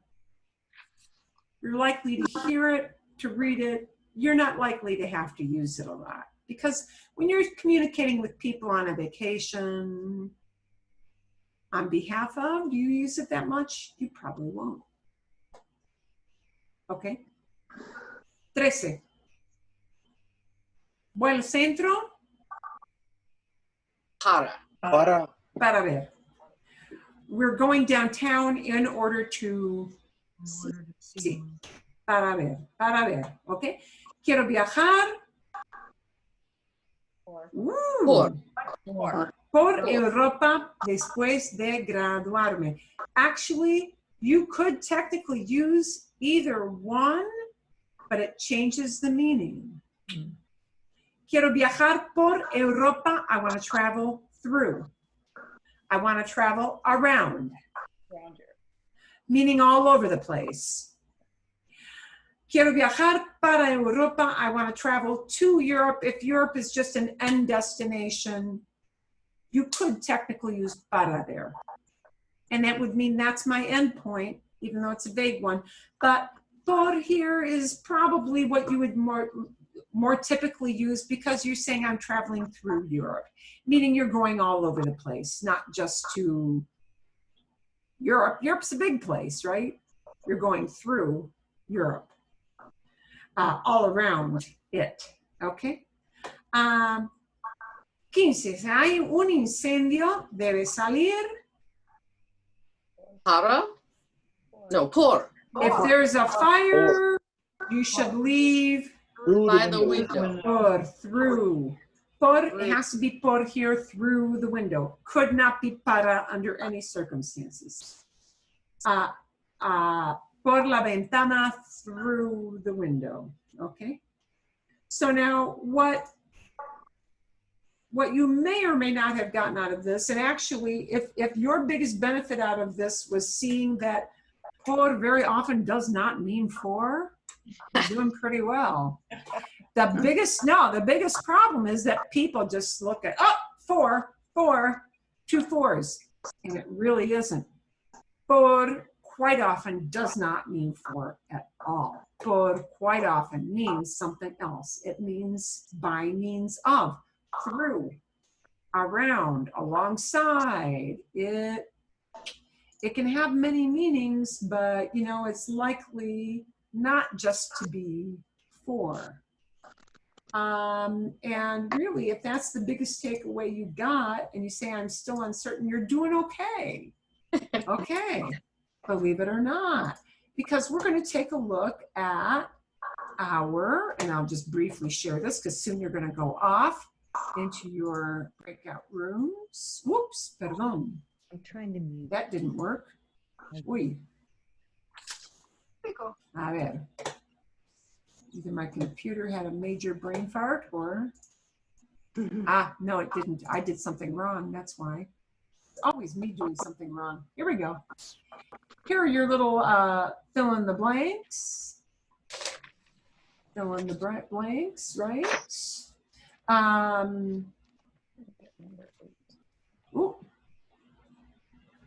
A: You're likely to hear it, to read it. You're not likely to have to use it a lot. Because when you're communicating with people on a vacation, on behalf of, do you use it that much? You probably won't. Okay. 13. Buen centro.
H: Para.
A: Para ver. We're going downtown in order to see. Para ver. Okay. Quiero viajar. Por Europa después de graduarme. Actually, you could technically use either one, but it changes the meaning. Quiero viajar por Europa. I want to travel through. I want to travel around. Meaning all over the place. Quiero viajar para Europa. I want to travel to Europe. If Europe is just an end destination, you could technically use para there. And that would mean that's my end point, even though it's a vague one. But por here is probably what you would more typically use because you're saying I'm traveling through Europe, meaning you're going all over the place, not just to Europe. Europe's a big place, right? You're going through Europe. All around it, okay? 15, si hay un incendio, debe salir.
H: Para? No, por.
A: If there's a fire, you should leave.
H: By the window.
A: Por, through. Por, it has to be por here, through the window. Could not be para under any circumstances. Por la ventana, through the window, okay? So now what you may or may not have gotten out of this, and actually if your biggest benefit out of this was seeing that por very often does not mean for, you're doing pretty well. The biggest problem is that people just look at, four, two fours, and it really isn't. Por quite often does not mean for at all. Por quite often means something else. It means by means of, through. around, alongside. It can have many meanings, but you know, it's likely not just to be for. And really, if that's the biggest takeaway you got, and you say, I'm still uncertain, you're doing okay. Okay, believe it or not, because we're going to take a look at and I'll just briefly share this because soon you're going to go off into your breakout rooms. Whoops, perdón.
J: I'm trying to mute.
A: That didn't work. Uy. A ver. Either my computer had a major brain fart or, no, it didn't. I did something wrong. That's why. It's always me doing something wrong. Here we go. Here are your little fill in the blanks. Fill in the blanks, right? Ooh.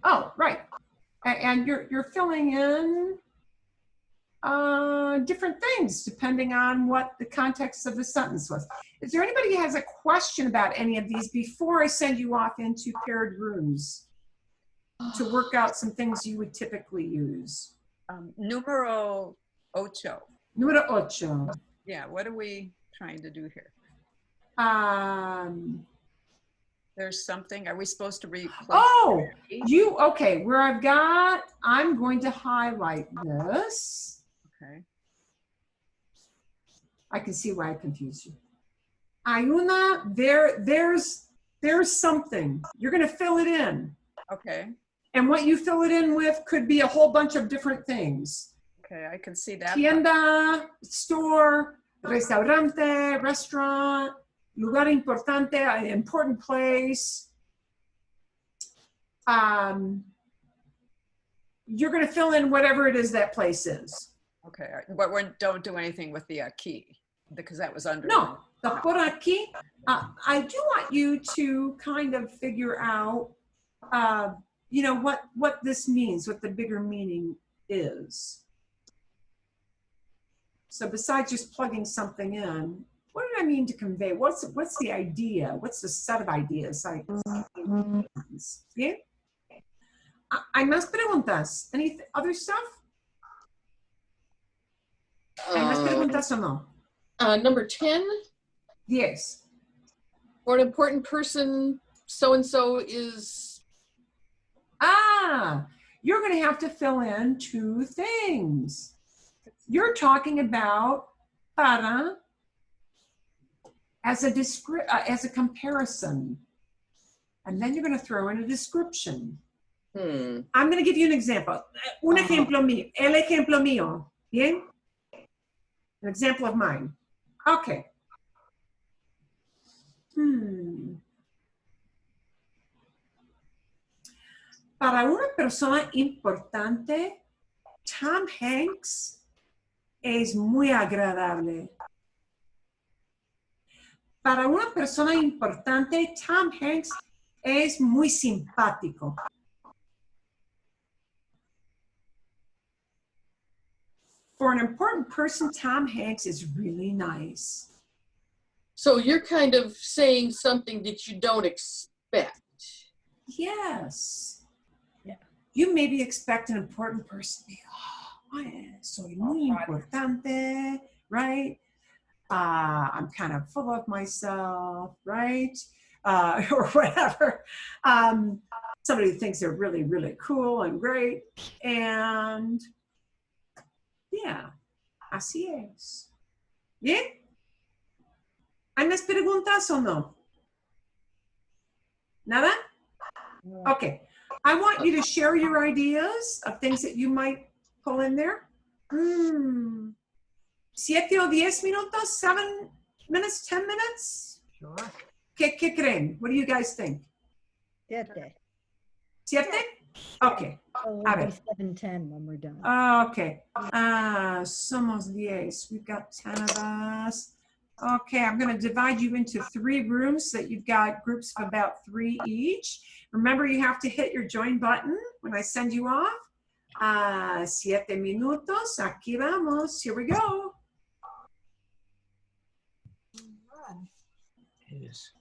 A: Oh, right. And you're filling in different things depending on what the context of the sentence was. Is there anybody who has a question about any of these before I send you off into paired rooms to work out some things you would typically use?
I: Numero ocho.
A: Número ocho.
I: Yeah, what are we trying to do here? There's something, are we supposed to replace?
A: Oh, okay, where I'm going to highlight this.
I: Okay.
A: I can see why I confused you. Hay una, there's something. You're going to fill it in.
I: Okay.
A: And what you fill it in with could be a whole bunch of different things.
I: Okay, I can see that.
A: Tienda, store, restaurante, restaurant, lugar importante, an important place. You're going to fill in whatever it is that place is.
I: Okay, but don't do anything with the key because that was under.
A: No, the por aquí. I do want you to kind of figure out, you know, what this means, what the bigger meaning is. So besides just plugging something in, what did I mean to convey? What's the idea? What's the set of ideas? Yeah. ¿Hay más preguntas? Any other stuff? ¿Hay más preguntas o no?
H: Number 10.
A: Yes.
H: For an important person, so-and-so is.
A: You're going to have to fill in two things. You're talking about para as a comparison. And then you're going to throw in a description. I'm going to give you an example. Un ejemplo mío. El ejemplo mío. Bien? An example of mine. Okay. Para una persona importante, Tom Hanks es muy agradable. Para una persona importante, Tom Hanks es muy simpático. For an important person, Tom Hanks is really nice.
H: So you're kind of saying something that you don't expect.
A: Yes. Yeah. You maybe expect an important person to be, soy muy importante, right? I'm kind of full of myself, right? Or whatever. Somebody who thinks they're really, really cool and great. And yeah, así es. ¿Bien? ¿Hay más preguntas o no? ¿Nada? Okay. I want you to share your ideas of things that you might pull in there. 7 o 10 minutos? 7 minutes? 10 minutes?
J: Sure.
A: ¿Qué creen? What do you guys think?
J: 7.
A: 7? Okay.
J: Oh,
A: A
J: it'll
A: ver.
J: be 7:10 when we're done.
A: Okay. Somos 10. We've got 10 of us. Okay, I'm going to divide you into 3 rooms so that you've got groups of about 3 each. Remember, you have to hit your join button when I send you off. 7 minutos. Aquí vamos. Here we go.
C: Yes.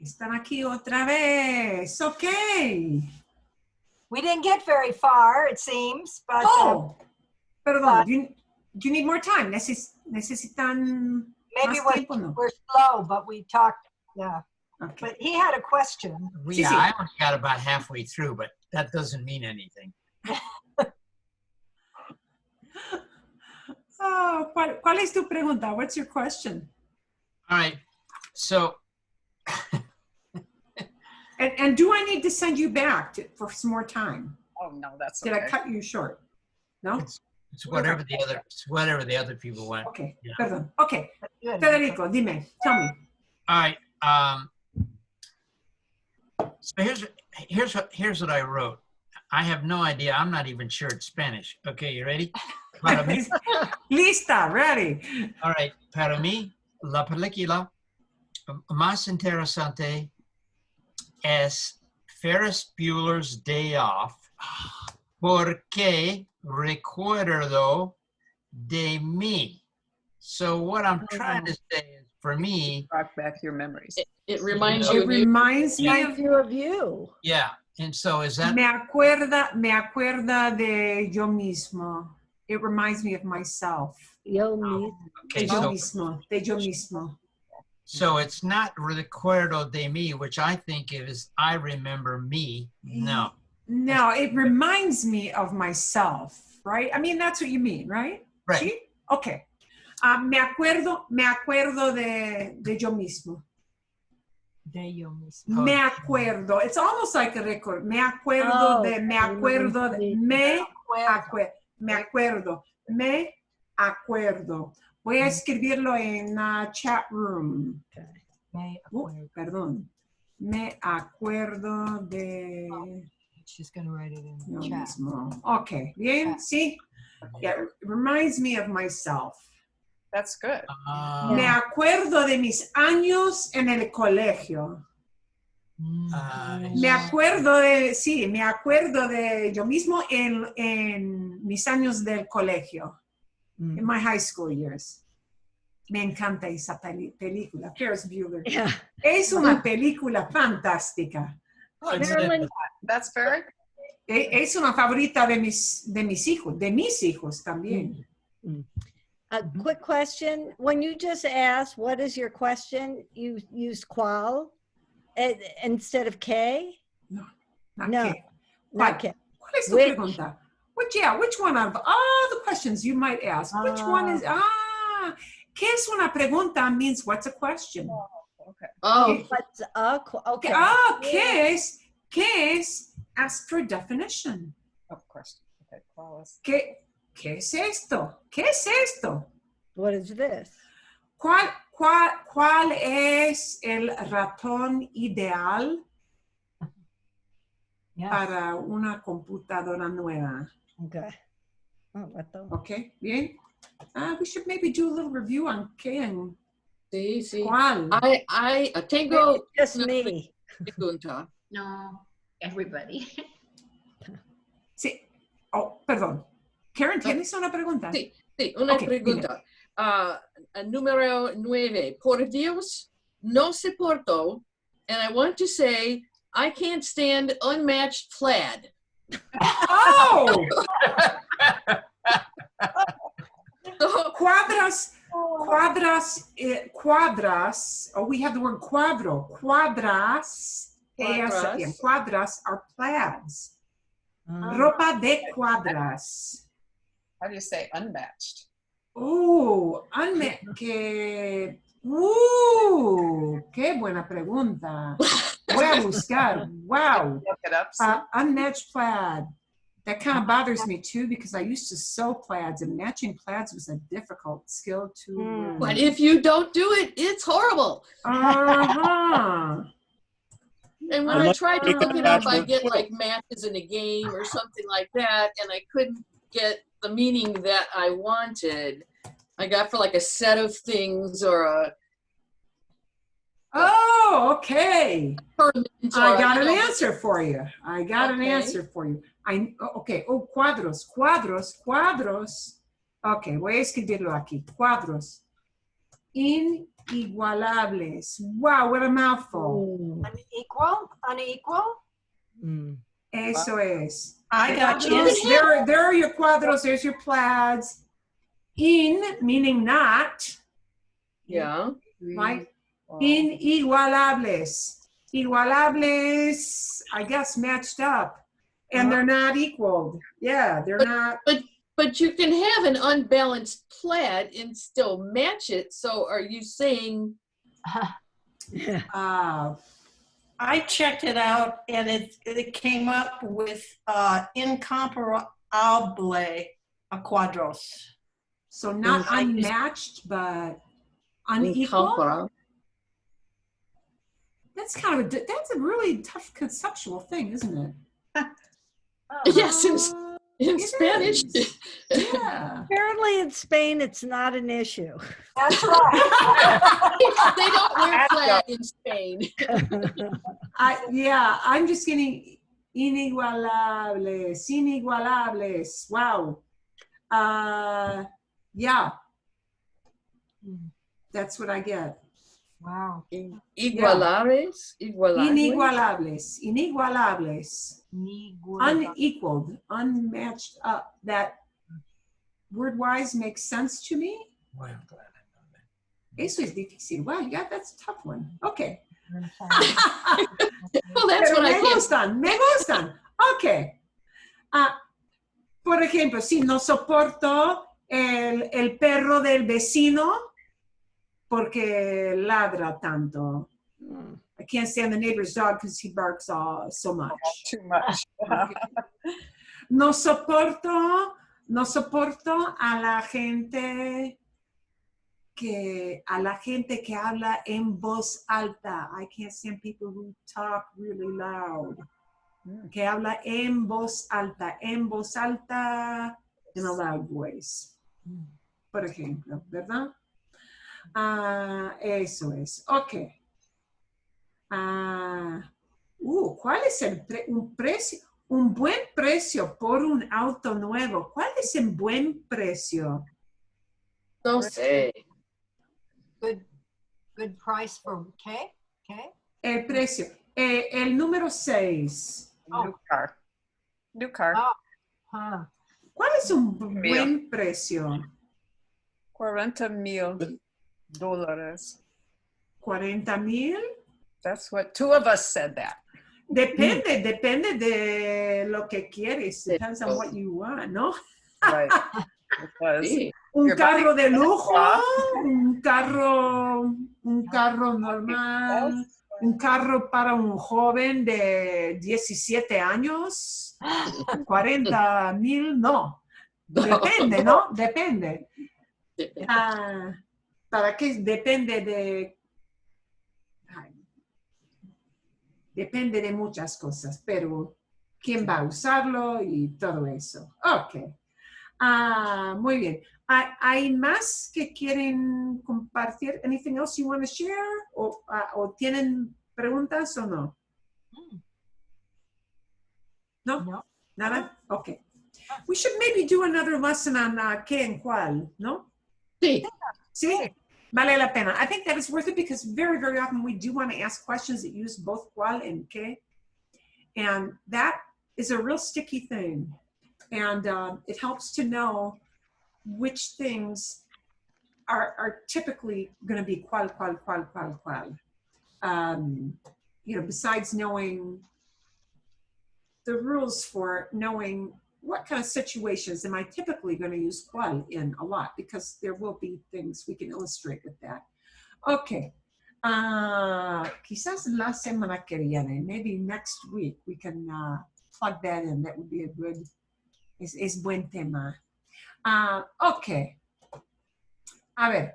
A: Están aquí otra vez. Okay.
F: We didn't get very far, it seems, but
A: Oh, perdón.
F: but-
A: Do you need more time? Necesitan
F: maybe
A: más tiempo, no?
F: we're slow, but we talked. Yeah.
A: Okay.
F: But he had a question.
A: Sí,
L: Yeah,
A: sí.
L: I only got about halfway through, but that doesn't mean anything.
A: Oh, ¿cuál es tu pregunta? What's your question?
L: All right. So,
A: And do I need to send you back for some more time?
I: Oh, no, that's
A: Did
I: okay.
A: I cut you short? No?
L: it's whatever the other people want.
A: Okay,
L: Yeah.
A: perdón. Okay,
F: Good.
A: Federico, dime, tell me.
L: All right. So here's what I wrote. I have no idea. I'm not even sure it's Spanish. Okay, you ready? Para mí,
A: Lista, ready.
L: all right. Para mí, la película más interesante es Ferris Bueller's Day Off porque recuerdo de mí. So what I'm trying to say is, for me,
I: Brought back your memories.
H: It reminds you
A: It
H: of you.
A: reminds me of,
J: Of you.
L: yeah. And so is that
A: me acuerda de yo mismo. It reminds me of myself.
J: Yo me.
L: okay?
A: De yo mismo.
L: So it's not recuerdo de mí, which I think is I remember me. No.
A: No, it reminds me of myself, right? I mean, that's what you mean, right?
L: Right.
A: ¿Sí? Okay. Me acuerdo de yo mismo.
J: De yo mismo.
A: Me acuerdo. It's almost like a record. Me acuerdo de, me acuerdo de, me acuerdo. Me acuerdo. Voy a escribirlo en chat room.
J: Me
A: Perdón. Me acuerdo de
J: She's gonna write it in
A: yo
J: the chat.
A: mismo. Okay. Bien, sí. Yeah, it reminds me of myself.
I: That's good.
A: Me acuerdo de mis años en el colegio. Me acuerdo de yo mismo en mis años del colegio. In my high school years. Me encanta esa película, Ferris Bueller.
J: Yeah.
A: Es una película fantástica.
L: Oh, it's
I: That's very
A: Es una favorita de mis hijos también.
J: A quick question. When you just asked, what is your question? You used qual instead of K?
A: Not
J: No,
A: que.
J: not
A: ¿Cuál?
J: K.
A: ¿Cuál es tu
J: Which?
A: pregunta? Which one of all the questions you might ask? Which one is, ¿qué es una pregunta means what's a question?
I: okay.
H: Oh,
J: What's a okay.
A: ¿Qué es? Ask for a definition.
I: Of course. Okay. Flawless.
A: ¿Qué es esto? ¿Qué es esto?
J: What is this?
A: ¿Cuál es el ratón ideal
J: Yes.
A: para una computadora nueva?
J: Okay. Oh, what the?
A: Okay, bien. We should maybe do a little review on qué and
H: sí, sí.
A: cuál.
H: I tengo
J: Just
H: una
J: me.
H: pregunta.
M: No, everybody.
A: Sí. Oh, perdón. Karen, ¿tienes una pregunta?
H: Sí, sí, una
A: Ok,
H: pregunta. Número 9. Por Dios, no soporto, and I want to say, I can't stand unmatched plaid.
A: Oh!
H: So,
A: Cuadras. Oh, we have the word cuadro. Cuadras.
H: Cuadras.
A: Cuadras are plaids.
J: Ah.
A: Ropa de cuadras.
I: How do you say unmatched?
A: Oh, qué buena pregunta. Voy a buscar. Wow.
I: Look it up.
A: Unmatched plaid. That kind of bothers me too because I used to sew plaids and matching plaids was a difficult skill to learn.
H: but if you don't do it, it's horrible.
A: Uh-huh.
H: And when I
G: Unless
H: tried to
G: you
H: look
G: can
H: it up, I
G: match
H: get
G: with-
H: like matches in a game or something like that, and I couldn't get the meaning that I wanted. I got for like a set of things or a
A: Oh, okay.
H: permanent.
A: I
H: or,
A: got
H: you
A: an
H: know,
A: answer for you. I got an
H: Okay.
A: answer for you. Okay. Oh, cuadros. Okay, voy a escribirlo aquí. Cuadros. Inigualables. Wow, what a mouthful.
F: Unequal?
A: Eso es.
K: I got you.
A: Cuadros, there are your cuadros, there's your plaids. In, meaning not.
H: Yeah.
A: Right? Inigualables. Igualables, I guess, matched up. And they're not equaled. Yeah, they're not.
H: But you can have an unbalanced plaid and still match it. So are you saying?
K: I checked it out and it came up with incomparable cuadros.
A: So not unmatched, but unequal. That's kind of that's a really tough conceptual thing, isn't it?
H: Yes, in Spanish.
A: Yeah.
J: Apparently in Spain, it's not an issue.
F: That's right.
H: They don't wear plaid in Spain.
A: I'm just getting inigualables. Wow. Yeah. That's what I get.
F: Wow.
H: Igualables.
A: Inigualables. Unequaled, unmatched up. That word-wise makes sense to me.
L: Well, I'm glad I know that.
A: Eso es difícil. Wow, that's a tough one. Okay.
H: Well, that's what I
A: gustan, me gustan. Okay. Por ejemplo, si no soporto el perro del vecino porque ladra tanto. I can't stand the neighbor's dog because he barks so much.
I: Too much.
A: Okay. No soporto a la gente que habla en voz alta. I can't stand people who talk really loud. Que habla en voz alta, in a loud voice. Por ejemplo, ¿verdad? Eso es. Ok. ¿Cuál es un buen precio por un auto nuevo? ¿Cuál es el buen precio?
H: No sé.
F: Good price for ¿qué?
A: El precio. El número 6.
I: New car.
A: ¿Cuál es un buen precio?
I: $40,000.
A: ¿40,000?
I: That's what two of us said that.
A: Depende de lo que quieres. Depends on what you want, ¿no?
I: Right. Because
A: Un carro de lujo, un carro normal, un carro para un joven de 17 años, 40,000, no. Depende, ¿no? Depende. ¿Para qué? Depende de muchas cosas, pero quién va a usarlo y todo eso. Ok. Muy bien. ¿Hay más que quieren compartir? Anything else you want to share? ¿O tienen preguntas o no? ¿No? ¿Nada? Ok. We should maybe do another lesson on qué en cuál, ¿no?
H: Sí.
A: ¿Sí? Vale la pena. I think that is worth it because very, very often we do want to ask questions that use both cuál and qué. And that is a real sticky thing. And it helps to know which things are typically going to be cuál. Besides knowing the rules for knowing what kind of situations am I typically going to use cuál in a lot, because there will be things we can illustrate with that. Okay. Quizás la semana que viene, maybe next week, we can plug that in. That would be a good, es buen tema. Okay. A ver.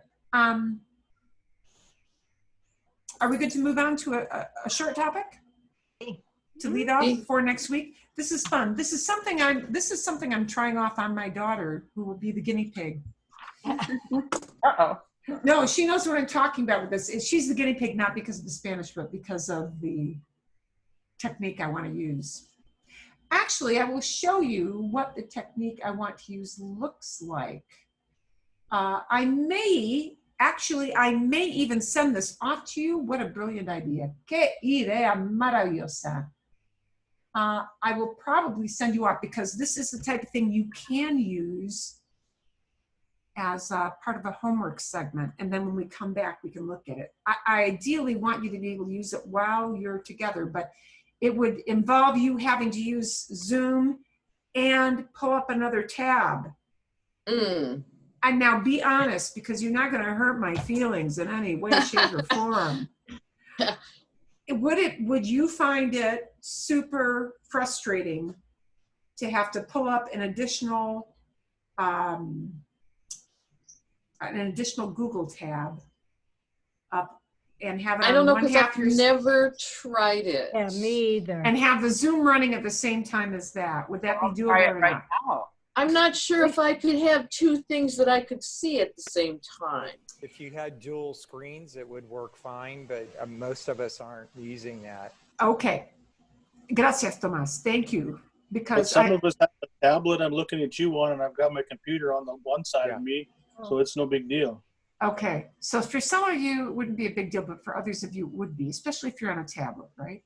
A: Are we good to move on to a short topic? To lead off for next week? This is fun. This is something I'm trying off on my daughter, who will be the guinea pig.
I: Uh-oh.
A: No, she knows what I'm talking about with this. She's the guinea pig, not because of the Spanish, but because of the technique I want to use. Actually, I will show you what the technique I want to use looks like. I may actually, I may even send this off to you. What a brilliant idea. Qué idea maravillosa. I will probably send you off because this is the type of thing you can use as part of a homework segment. And then when we come back, we can look at it. I ideally want you to be able to use it while you're together, but it would involve you having to use Zoom and pull up another tab. And now be honest, because you're not going to hurt my feelings in any way, shape, or form. Would you find it super frustrating to have to pull up an additional Google tab up and have it
H: I don't
A: on
H: know
A: one
H: because
A: half
H: I've never tried it.
J: Yeah, me either.
A: and have the Zoom running at the same time as that? Would that be doable or not?
I: now.
H: I'm not sure if I could have two things that I could see at the same time.
N: If you had dual screens, it would work fine, but most of us aren't using that.
A: Okay. Gracias, Tomas. Thank you.
G: But
A: Because
G: some of us have a tablet. I'm looking at you on, and I've got my computer on the one side of me, so it's no big deal.
A: okay. So for some of you, it wouldn't be a big deal, but for others of you, it would be, especially if you're on a tablet, right?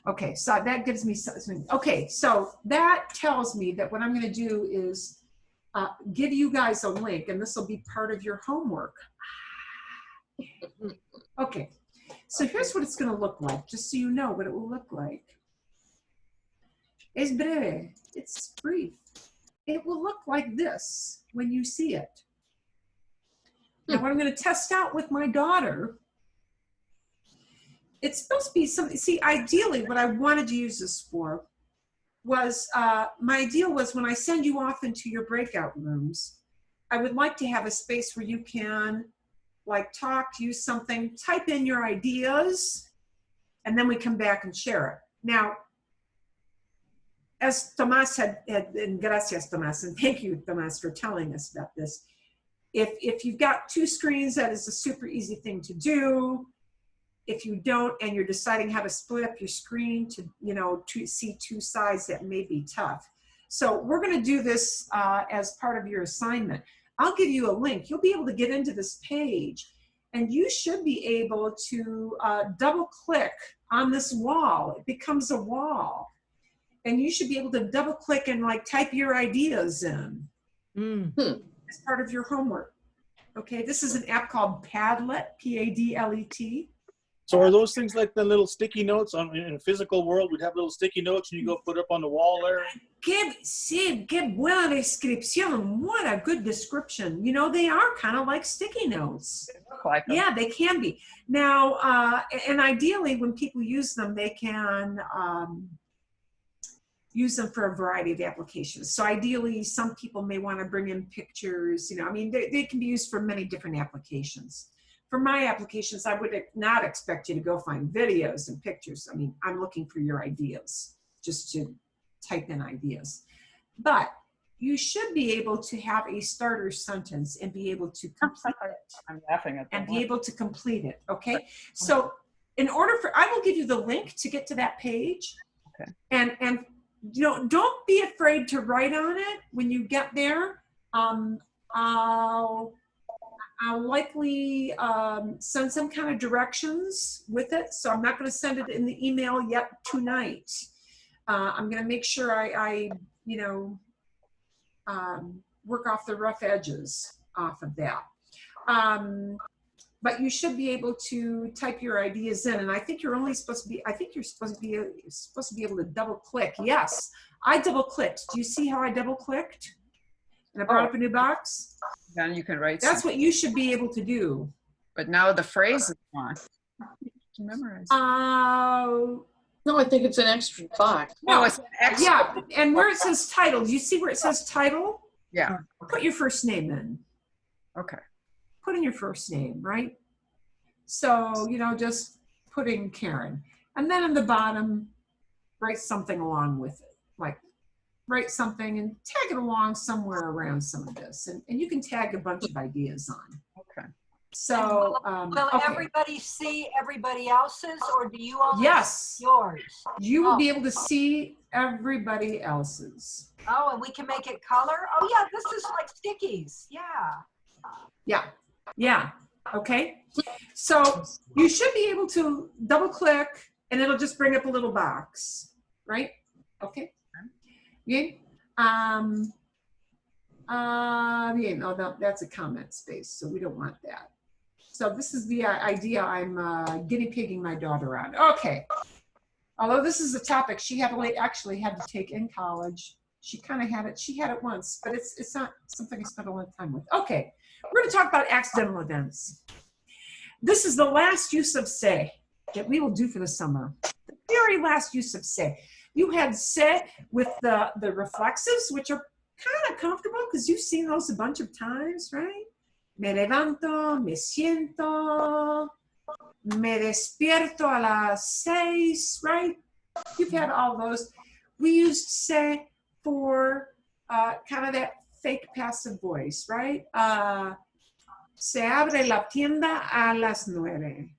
A: Okay, so that gives me something. Okay, so that tells me that what I'm going to do is give you guys a link, and this will be part of your homework. Okay, so here's what it's going to look like, just so you know what it will look like. Es breve. It's brief. It will look like this when you see it. Now, what I'm going to test out with my daughter, it's supposed to be something. See, ideally, what I wanted to use this for was, my ideal was when I send you off into your breakout rooms, I would like to have a space where you can like talk, use something, type in your ideas, and then we come back and share it. Now, as Tomas had and gracias, Tomas, and thank you, Tomas, for telling us about this. If you've got two screens, that is a super easy thing to do. If you don't, and you're deciding how to split up your screen to, to see two sides, that may be tough. So we're going to do this as part of your assignment. I'll give you a link. You'll be able to get into this page, and you should be able to double click on this wall. It becomes a wall, and you should be able to double click and like type your ideas in as part of your homework. Okay, this is an app called Padlet, P-A-D-L-E-T.
G: So are those things like the little sticky notes in a physical world? We'd have little sticky notes and you go put up on the wall there?
A: Qué buena descripción. What a good description. They are kind of like sticky notes.
I: They look like them.
A: Yeah, they can be. Now, and ideally when people use them, they can use them for a variety of applications. So ideally, some people may want to bring in pictures, they can be used for many different applications. For my applications, I would not expect you to go find videos and pictures. I'm looking for your ideas, just to type in ideas. But you should be able to have a starter sentence and be able to complete it.
I: I'm laughing at that.
A: And be able to complete it, okay? So in order I will give you the link to get to that page.
I: Okay.
A: And don't be afraid to write on it when you get there. I'll likely send some kind of directions with it. So I'm not going to send it in the email yet tonight. I'm going to make sure I work off the rough edges off of that. But you should be able to type your ideas in. And I think you're only supposed to be, you're supposed to be able to double click. Yes, I double clicked. Do you see how I double clicked? And I brought up a new box.
I: Then you can write.
A: That's what you should be able to do.
I: But now the phrase is gone. To memorize.
H: No, I think it's an extra box.
I: No, it's an extra.
A: Yeah, and where it says title, do you see where it says title?
I: Yeah.
A: Put your first name in.
I: Okay.
A: Put in your first name, right? So, just put in Karen. And then in the bottom, write something along with it. Like, write something and tag it along somewhere around some of this. And you can tag a bunch of ideas on.
I: Okay.
F: So, will
A: okay.
F: everybody see everybody else's, or do you only
A: Yes.
F: see yours?
A: You will be able to see everybody else's.
F: Oh, and we can make it color? Oh, yeah, this is like stickies. Yeah.
A: Yeah. Yeah, okay. So you should be able to double click and it'll just bring up a little box, right? Okay. Bien. Bien. Oh, no, that's a comment space, so we don't want that. So this is the idea I'm guinea pigging my daughter on. Okay. Although this is a topic she actually had to take in college. She kind of had it. She had it once, but it's not something I spent a lot of time with. Okay. We're going to talk about accidental events. This is the last use of se that we will do for the summer. The very last use of se. You had se with the reflexives, which are kind of comfortable because you've seen those a bunch of times, right? Me levanto, me siento, me despierto a las 6, right? You've had all those. We used se for kind of that fake passive voice, right? Se abre la tienda a las 9.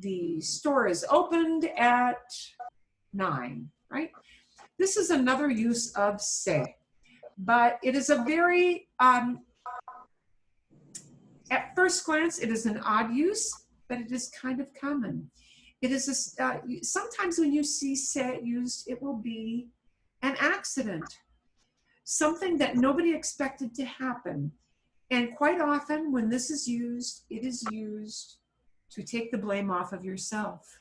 A: The store is opened at 9, right? This is another use of se, but it is a very, at first glance, it is an odd use, but it is kind of common. It is sometimes when you see se used, it will be an accident, something that nobody expected to happen. And quite often when this is used, it is used to take the blame off of yourself.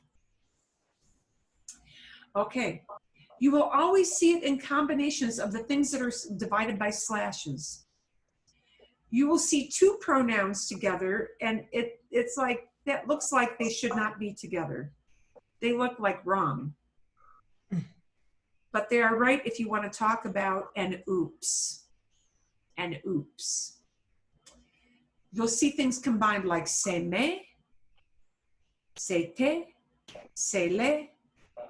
A: Okay, you will always see it in combinations of the things that are divided by slashes. You will see two pronouns together and it's like, that looks like they should not be together. They look like wrong. But they are right if you want to talk about an oops. An oops. You'll see things combined like se me, se te, se le,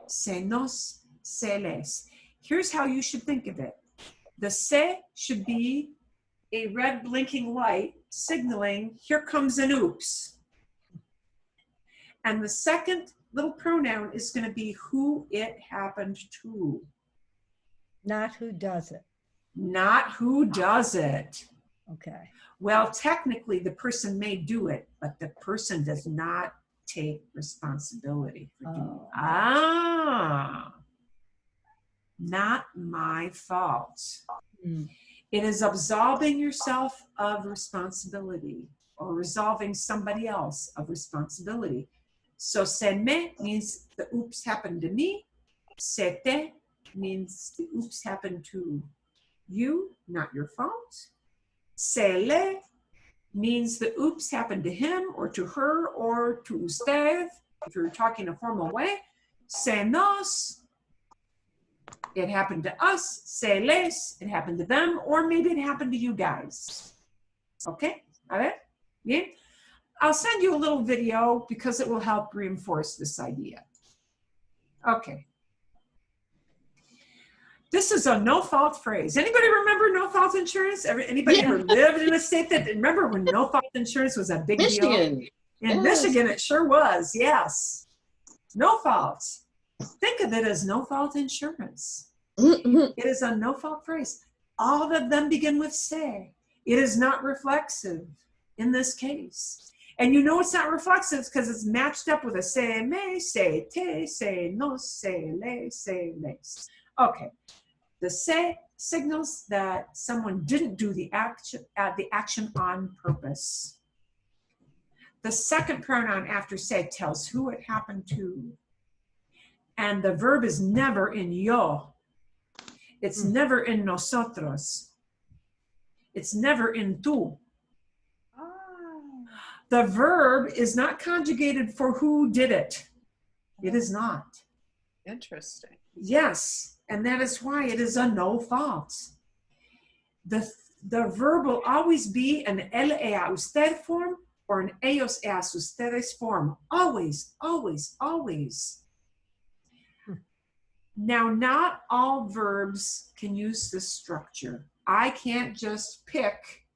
A: se nos, se les. Here's how you should think of it. The se should be a red blinking light signaling, here comes an oops. And the second little pronoun is going to be who it happened to.
J: Not who does it.
A: Not who does it.
J: Okay.
A: Well, technically the person may do it, but the person does not take responsibility for doing it. Not my fault. It is absolving yourself of responsibility or resolving somebody else of responsibility. So se me means the oops happened to me. Se te means the oops happened to you, not your fault. Se le means the oops happened to him or to her or to usted, if you're talking a formal way. Se nos, it happened to us. Se les, it happened to them, or maybe it happened to you guys. Okay? A ver? Bien? I'll send you a little video because it will help reinforce this idea. Okay. This is a no-fault phrase. Anybody remember no-fault insurance? Anybody ever lived in a state that, remember when no-fault insurance was a big
H: Michigan.
A: deal? In Michigan, it sure was, yes. No fault. Think of it as no-fault insurance. It is a no-fault phrase. All of them begin with se. It is not reflexive in this case. And you know it's not reflexive because it's matched up with a se me, se te, se nos, se le, se les. Okay. The se signals that someone didn't do the action on purpose. The second pronoun after se tells who it happened to. And the verb is never in yo. It's never in nosotros. It's never in tú. The verb is not conjugated for who did it. It is not.
I: Interesting.
A: Yes, and that is why it is a no fault. The verb will always be an él y a usted form or an ellos y a ustedes form. Always, always, always. Now, not all verbs can use this structure. I can't just pick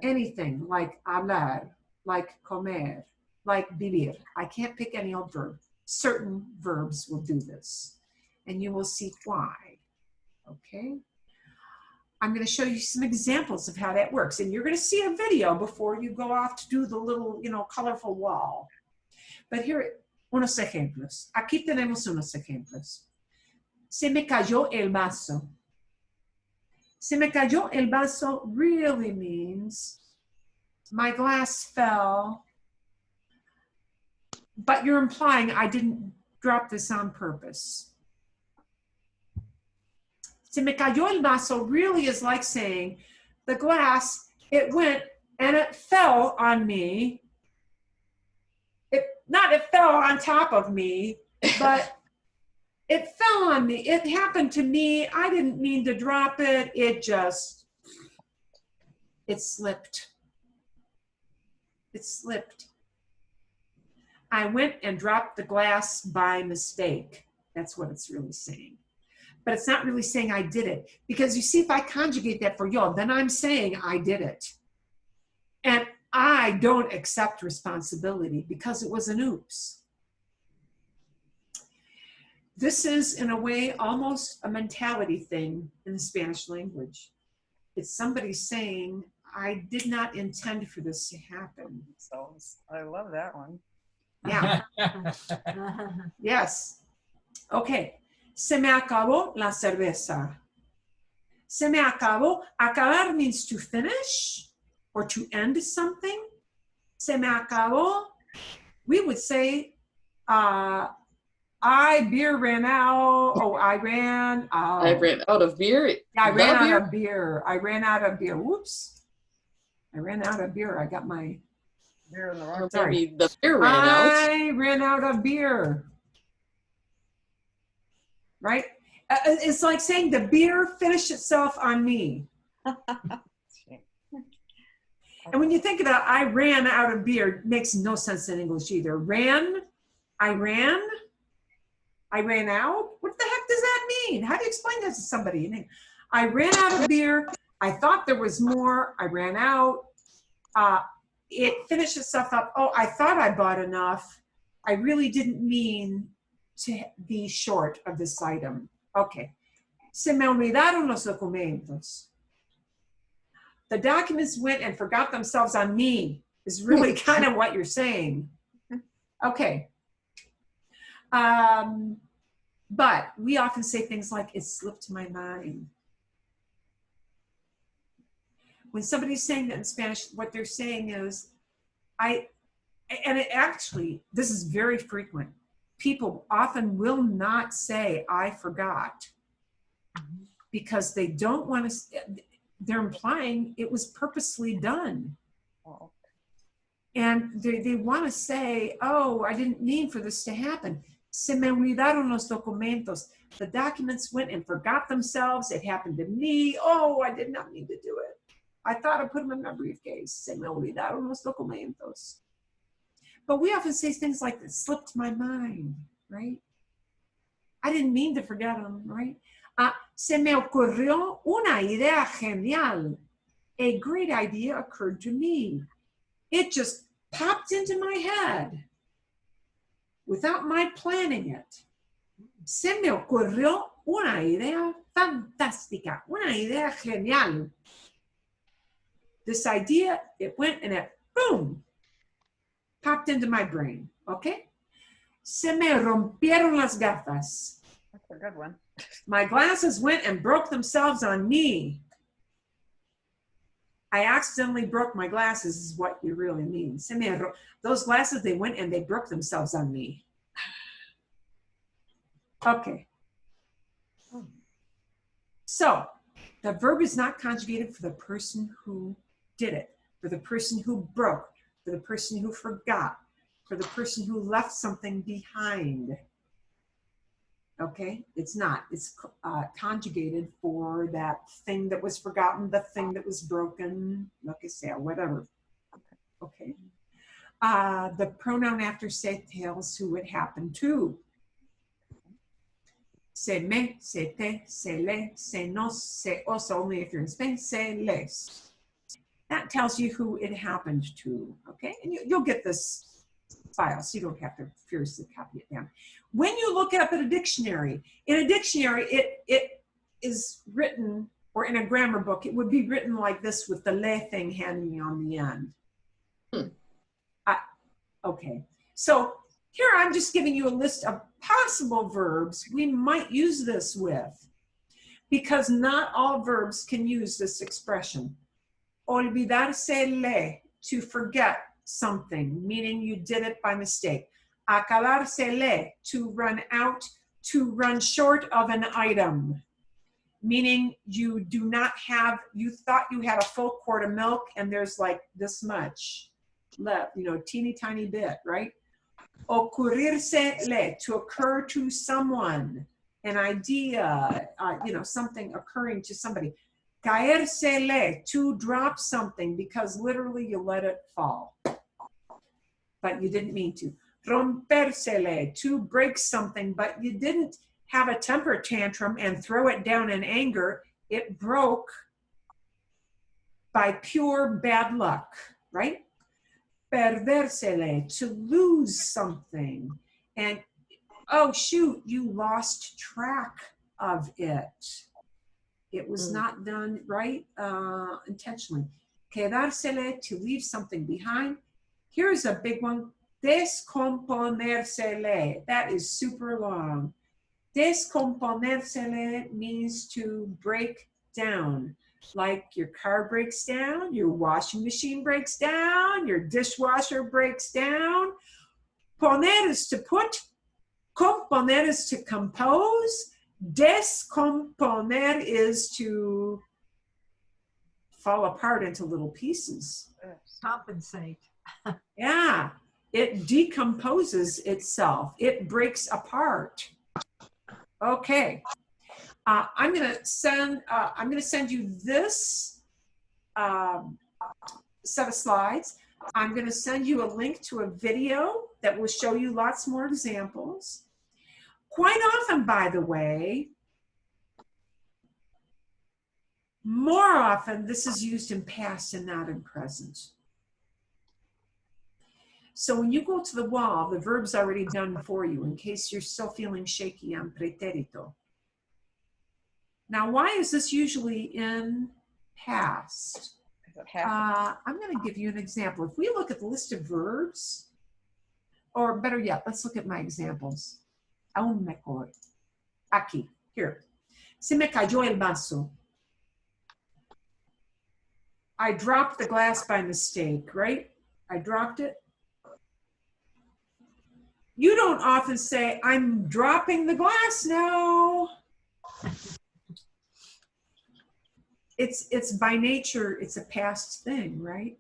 A: anything like hablar, like comer, like vivir. I can't pick any old verb. Certain verbs will do this, and you will see why. Okay. I'm going to show you some examples of how that works. And you're going to see a video before you go off to do the little, you know, colorful wall. But here, unos ejemplos. Aquí tenemos unos ejemplos. Se me cayó el vaso. Se me cayó el vaso really means my glass fell, but you're implying I didn't drop this on purpose. Se me cayó el vaso really is like saying the glass, it went and it fell on me. It fell on top of me, but it fell on me. It happened to me. I didn't mean to drop it. It slipped. It slipped. I went and dropped the glass by mistake. That's what it's really saying. But it's not really saying I did it. Because you see, if I conjugate that for yo, then I'm saying I did it. And I don't accept responsibility because it was an oops. This is, in a way, almost a mentality thing in the Spanish language. It's somebody saying, I did not intend for this to happen.
I: So I love that one.
A: Yeah. Yes. Okay. Se me acabó la cerveza. Se me acabó. Acabar means to finish or to end something. Se me acabó. We would say, beer ran out. Oh, I ran out of beer. Yeah, I ran out of beer. I ran out of beer. Whoops. I ran out of beer. I got my
I: beer in the wrong.
A: Sorry.
H: The beer ran out.
A: I ran out of beer. Right? It's like saying the beer finished itself on me. And when you think about I ran out of beer, it makes no sense in English either. I ran out? What the heck does that mean? How do you explain that to somebody? I ran out of beer. I thought there was more. I ran out. It finished itself up. Oh, I thought I bought enough. I really didn't mean to be short of this item. Okay. Se me olvidaron los documentos. The documents went and forgot themselves on me is really kind of what you're saying. Okay. But we often say things like, it slipped my mind. When somebody's saying that in Spanish, what they're saying is, this is very frequent. People often will not say, I forgot, because they don't want to, they're implying it was purposely done. And they want to say, oh, I didn't mean for this to happen. Se me olvidaron los documentos. The documents went and forgot themselves. It happened to me. Oh, I did not mean to do it. I thought I put them in my briefcase. Se me olvidaron los documentos. But we often say things like, it slipped my mind, right? I didn't mean to forget them, right? Se me ocurrió una idea genial. A great idea occurred to me. It just popped into my head without my planning it. Se me ocurrió una idea fantástica, una idea genial. This idea, it went and it, boom, popped into my brain, okay? Se me rompieron las gafas.
I: That's a good one.
A: My glasses went and broke themselves on me. I accidentally broke my glasses is what you really mean. Those glasses, they went and they broke themselves on me. Okay. So the verb is not conjugated for the person who did it, for the person who broke, for the person who forgot, for the person who left something behind. Okay, it's not. It's conjugated for that thing that was forgotten, the thing that was broken, like I say, whatever. Okay. The pronoun after se tells who it happened to. Se me, se te, se le, se nos, se os, only if you're in Spain, se les. That tells you who it happened to, okay? And you'll get this file, so you don't have to furiously copy it down. When you look up at a dictionary, in a dictionary, it is written or in a grammar book, it would be written like this with the le thing hanging on the end. Okay, so here I'm just giving you a list of possible verbs we might use this with, because not all verbs can use this expression. Olvidársele, to forget something, meaning you did it by mistake. Acabársele, to run out, to run short of an item, meaning you do not have, you thought you had a full quart of milk and there's like this much left, you know, teeny tiny bit, right? Ocurrírsele, to occur to someone, an idea, you know, something occurring to somebody. Caérsele, to drop something, because literally you let it fall, but you didn't mean to. Rompérsele, to break something, but you didn't have a temper tantrum and throw it down in anger. It broke by pure bad luck, right? Perdérsele, to lose something. And, oh shoot, you lost track of it. It was not done right intentionally. Quedársele, to leave something behind. Here's a big one. Descomponérsele. That is super long. Descomponérsele means to break down. Like your car breaks down, your washing machine breaks down, your dishwasher breaks down. Poner is to put. Componer is to compose. Descomponer is to fall apart into little pieces.
F: Compensate.
A: Yeah, it decomposes itself. It breaks apart. Okay, I'm gonna send you this set of slides. I'm gonna send you a link to a video that will show you lots more examples. Quite often, by the way, more often this is used in past and not in present. So when you go to the wall, the verb's already done for you in case you're still feeling shaky on pretérito. Now, why is this usually in past? I'm going to give you an example. If we look at the list of verbs, or better yet, let's look at my examples. Aún mejor. Aquí, here. Se me cayó el vaso. I dropped the glass by mistake, right? I dropped it. You don't often say, I'm dropping the glass now. It's by nature, it's a past thing, right?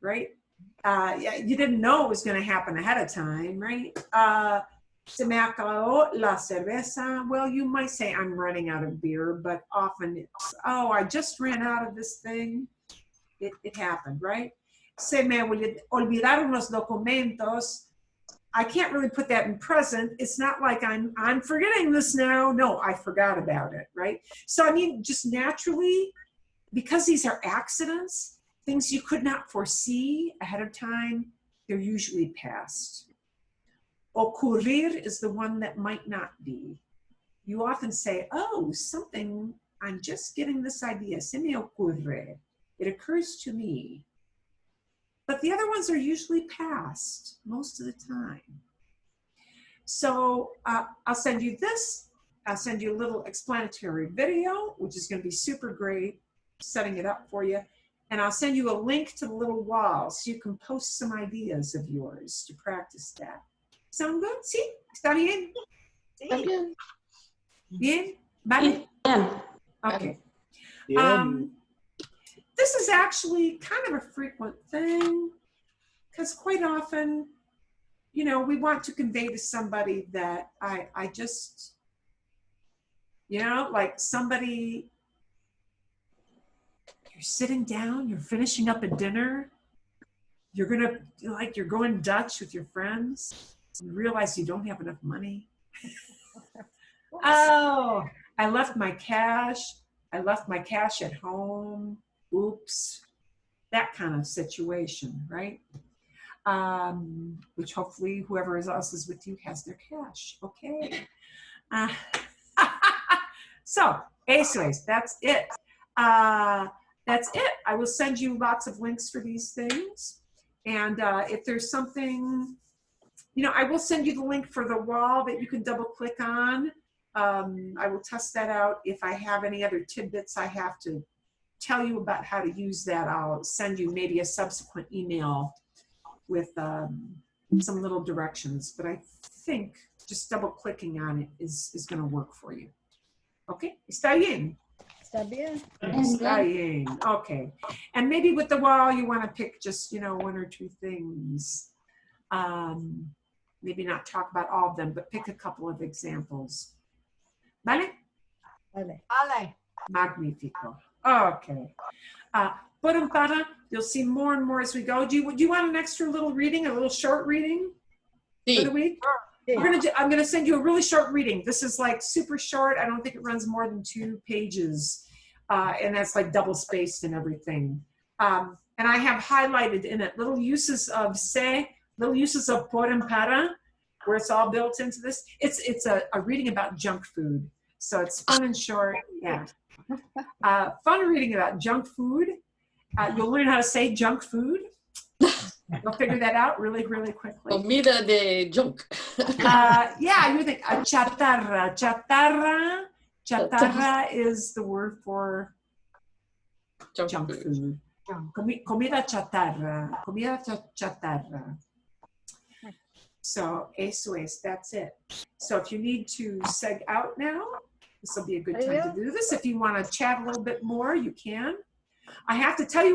A: Right? Yeah, you didn't know it was going to happen ahead of time, right? Se me acabó la cerveza. Well, you might say I'm running out of beer, but often it's, oh, I just ran out of this thing. It happened, right? Se me olvidaron los documentos. I can't really put that in present. It's not like I'm forgetting this now. No, I forgot about it, right? So I mean, just naturally, because these are accidents, things you could not foresee ahead of time, they're usually past. Ocurrir is the one that might not be. You often say, oh, something, I'm just getting this idea. Se me ocurre. It occurs to me. But the other ones are usually past most of the time. So I'll send you this. I'll send you a little explanatory video, which is going to be super great, setting it up for you. And I'll send you a link to the little wall so you can post some ideas of yours to practice that. Sound good? ¿Sí? ¿Está bien?
F: Está
A: bien. Bien? ¿Vale? Bien. Okay. This is actually kind of a frequent thing because quite often, you know, we want to convey to somebody that I just, you know, like somebody, you're sitting down, you're finishing up a dinner, you're gonna, like you're going Dutch with your friends, you realize you don't have enough money. Oh, I left my cash at home. Oops, that kind of situation, right? Which hopefully whoever else is with you has their cash, okay? So Eso es, that's it. That's it. I will send you lots of links for these things. And if there's something, I will send you the link for the wall that you can double click on. I will test that out. If I have any other tidbits I have to tell you about how to use that, I'll send you maybe a subsequent email with some little directions. But I think just double clicking on it is going to work for you. Okay? Está bien.
J: Está bien.
A: Está bien. Okay. And maybe with the wall, you want to pick just, one or two things. Maybe not talk about all of them, but pick a couple of examples. Vale?
J: Vale.
F: Vale.
A: Magnifico. Okay. Por un para, you'll see more and more as we go. Do you want an extra little reading, a little short reading for the week? I'm gonna send you a really short reading. This is like super short. I don't think it runs more than 2 pages. And that's like double spaced and everything. And I have highlighted in it little uses of se, little uses of por and para, where it's all built into this. It's a reading about junk food. So it's fun and short. Yeah. Fun reading about junk food. You'll learn how to say junk food. You'll figure that out really, really quickly.
H: Comida de junk.
A: Yeah, you think chatarra. Chatarra is the word for junk food. Comida chatarra. Comida chatarra. So, eso es, that's it. So if you need to seg out now, this will be a good time to do this. If you want to chat a little bit more, you can. I have to tell you,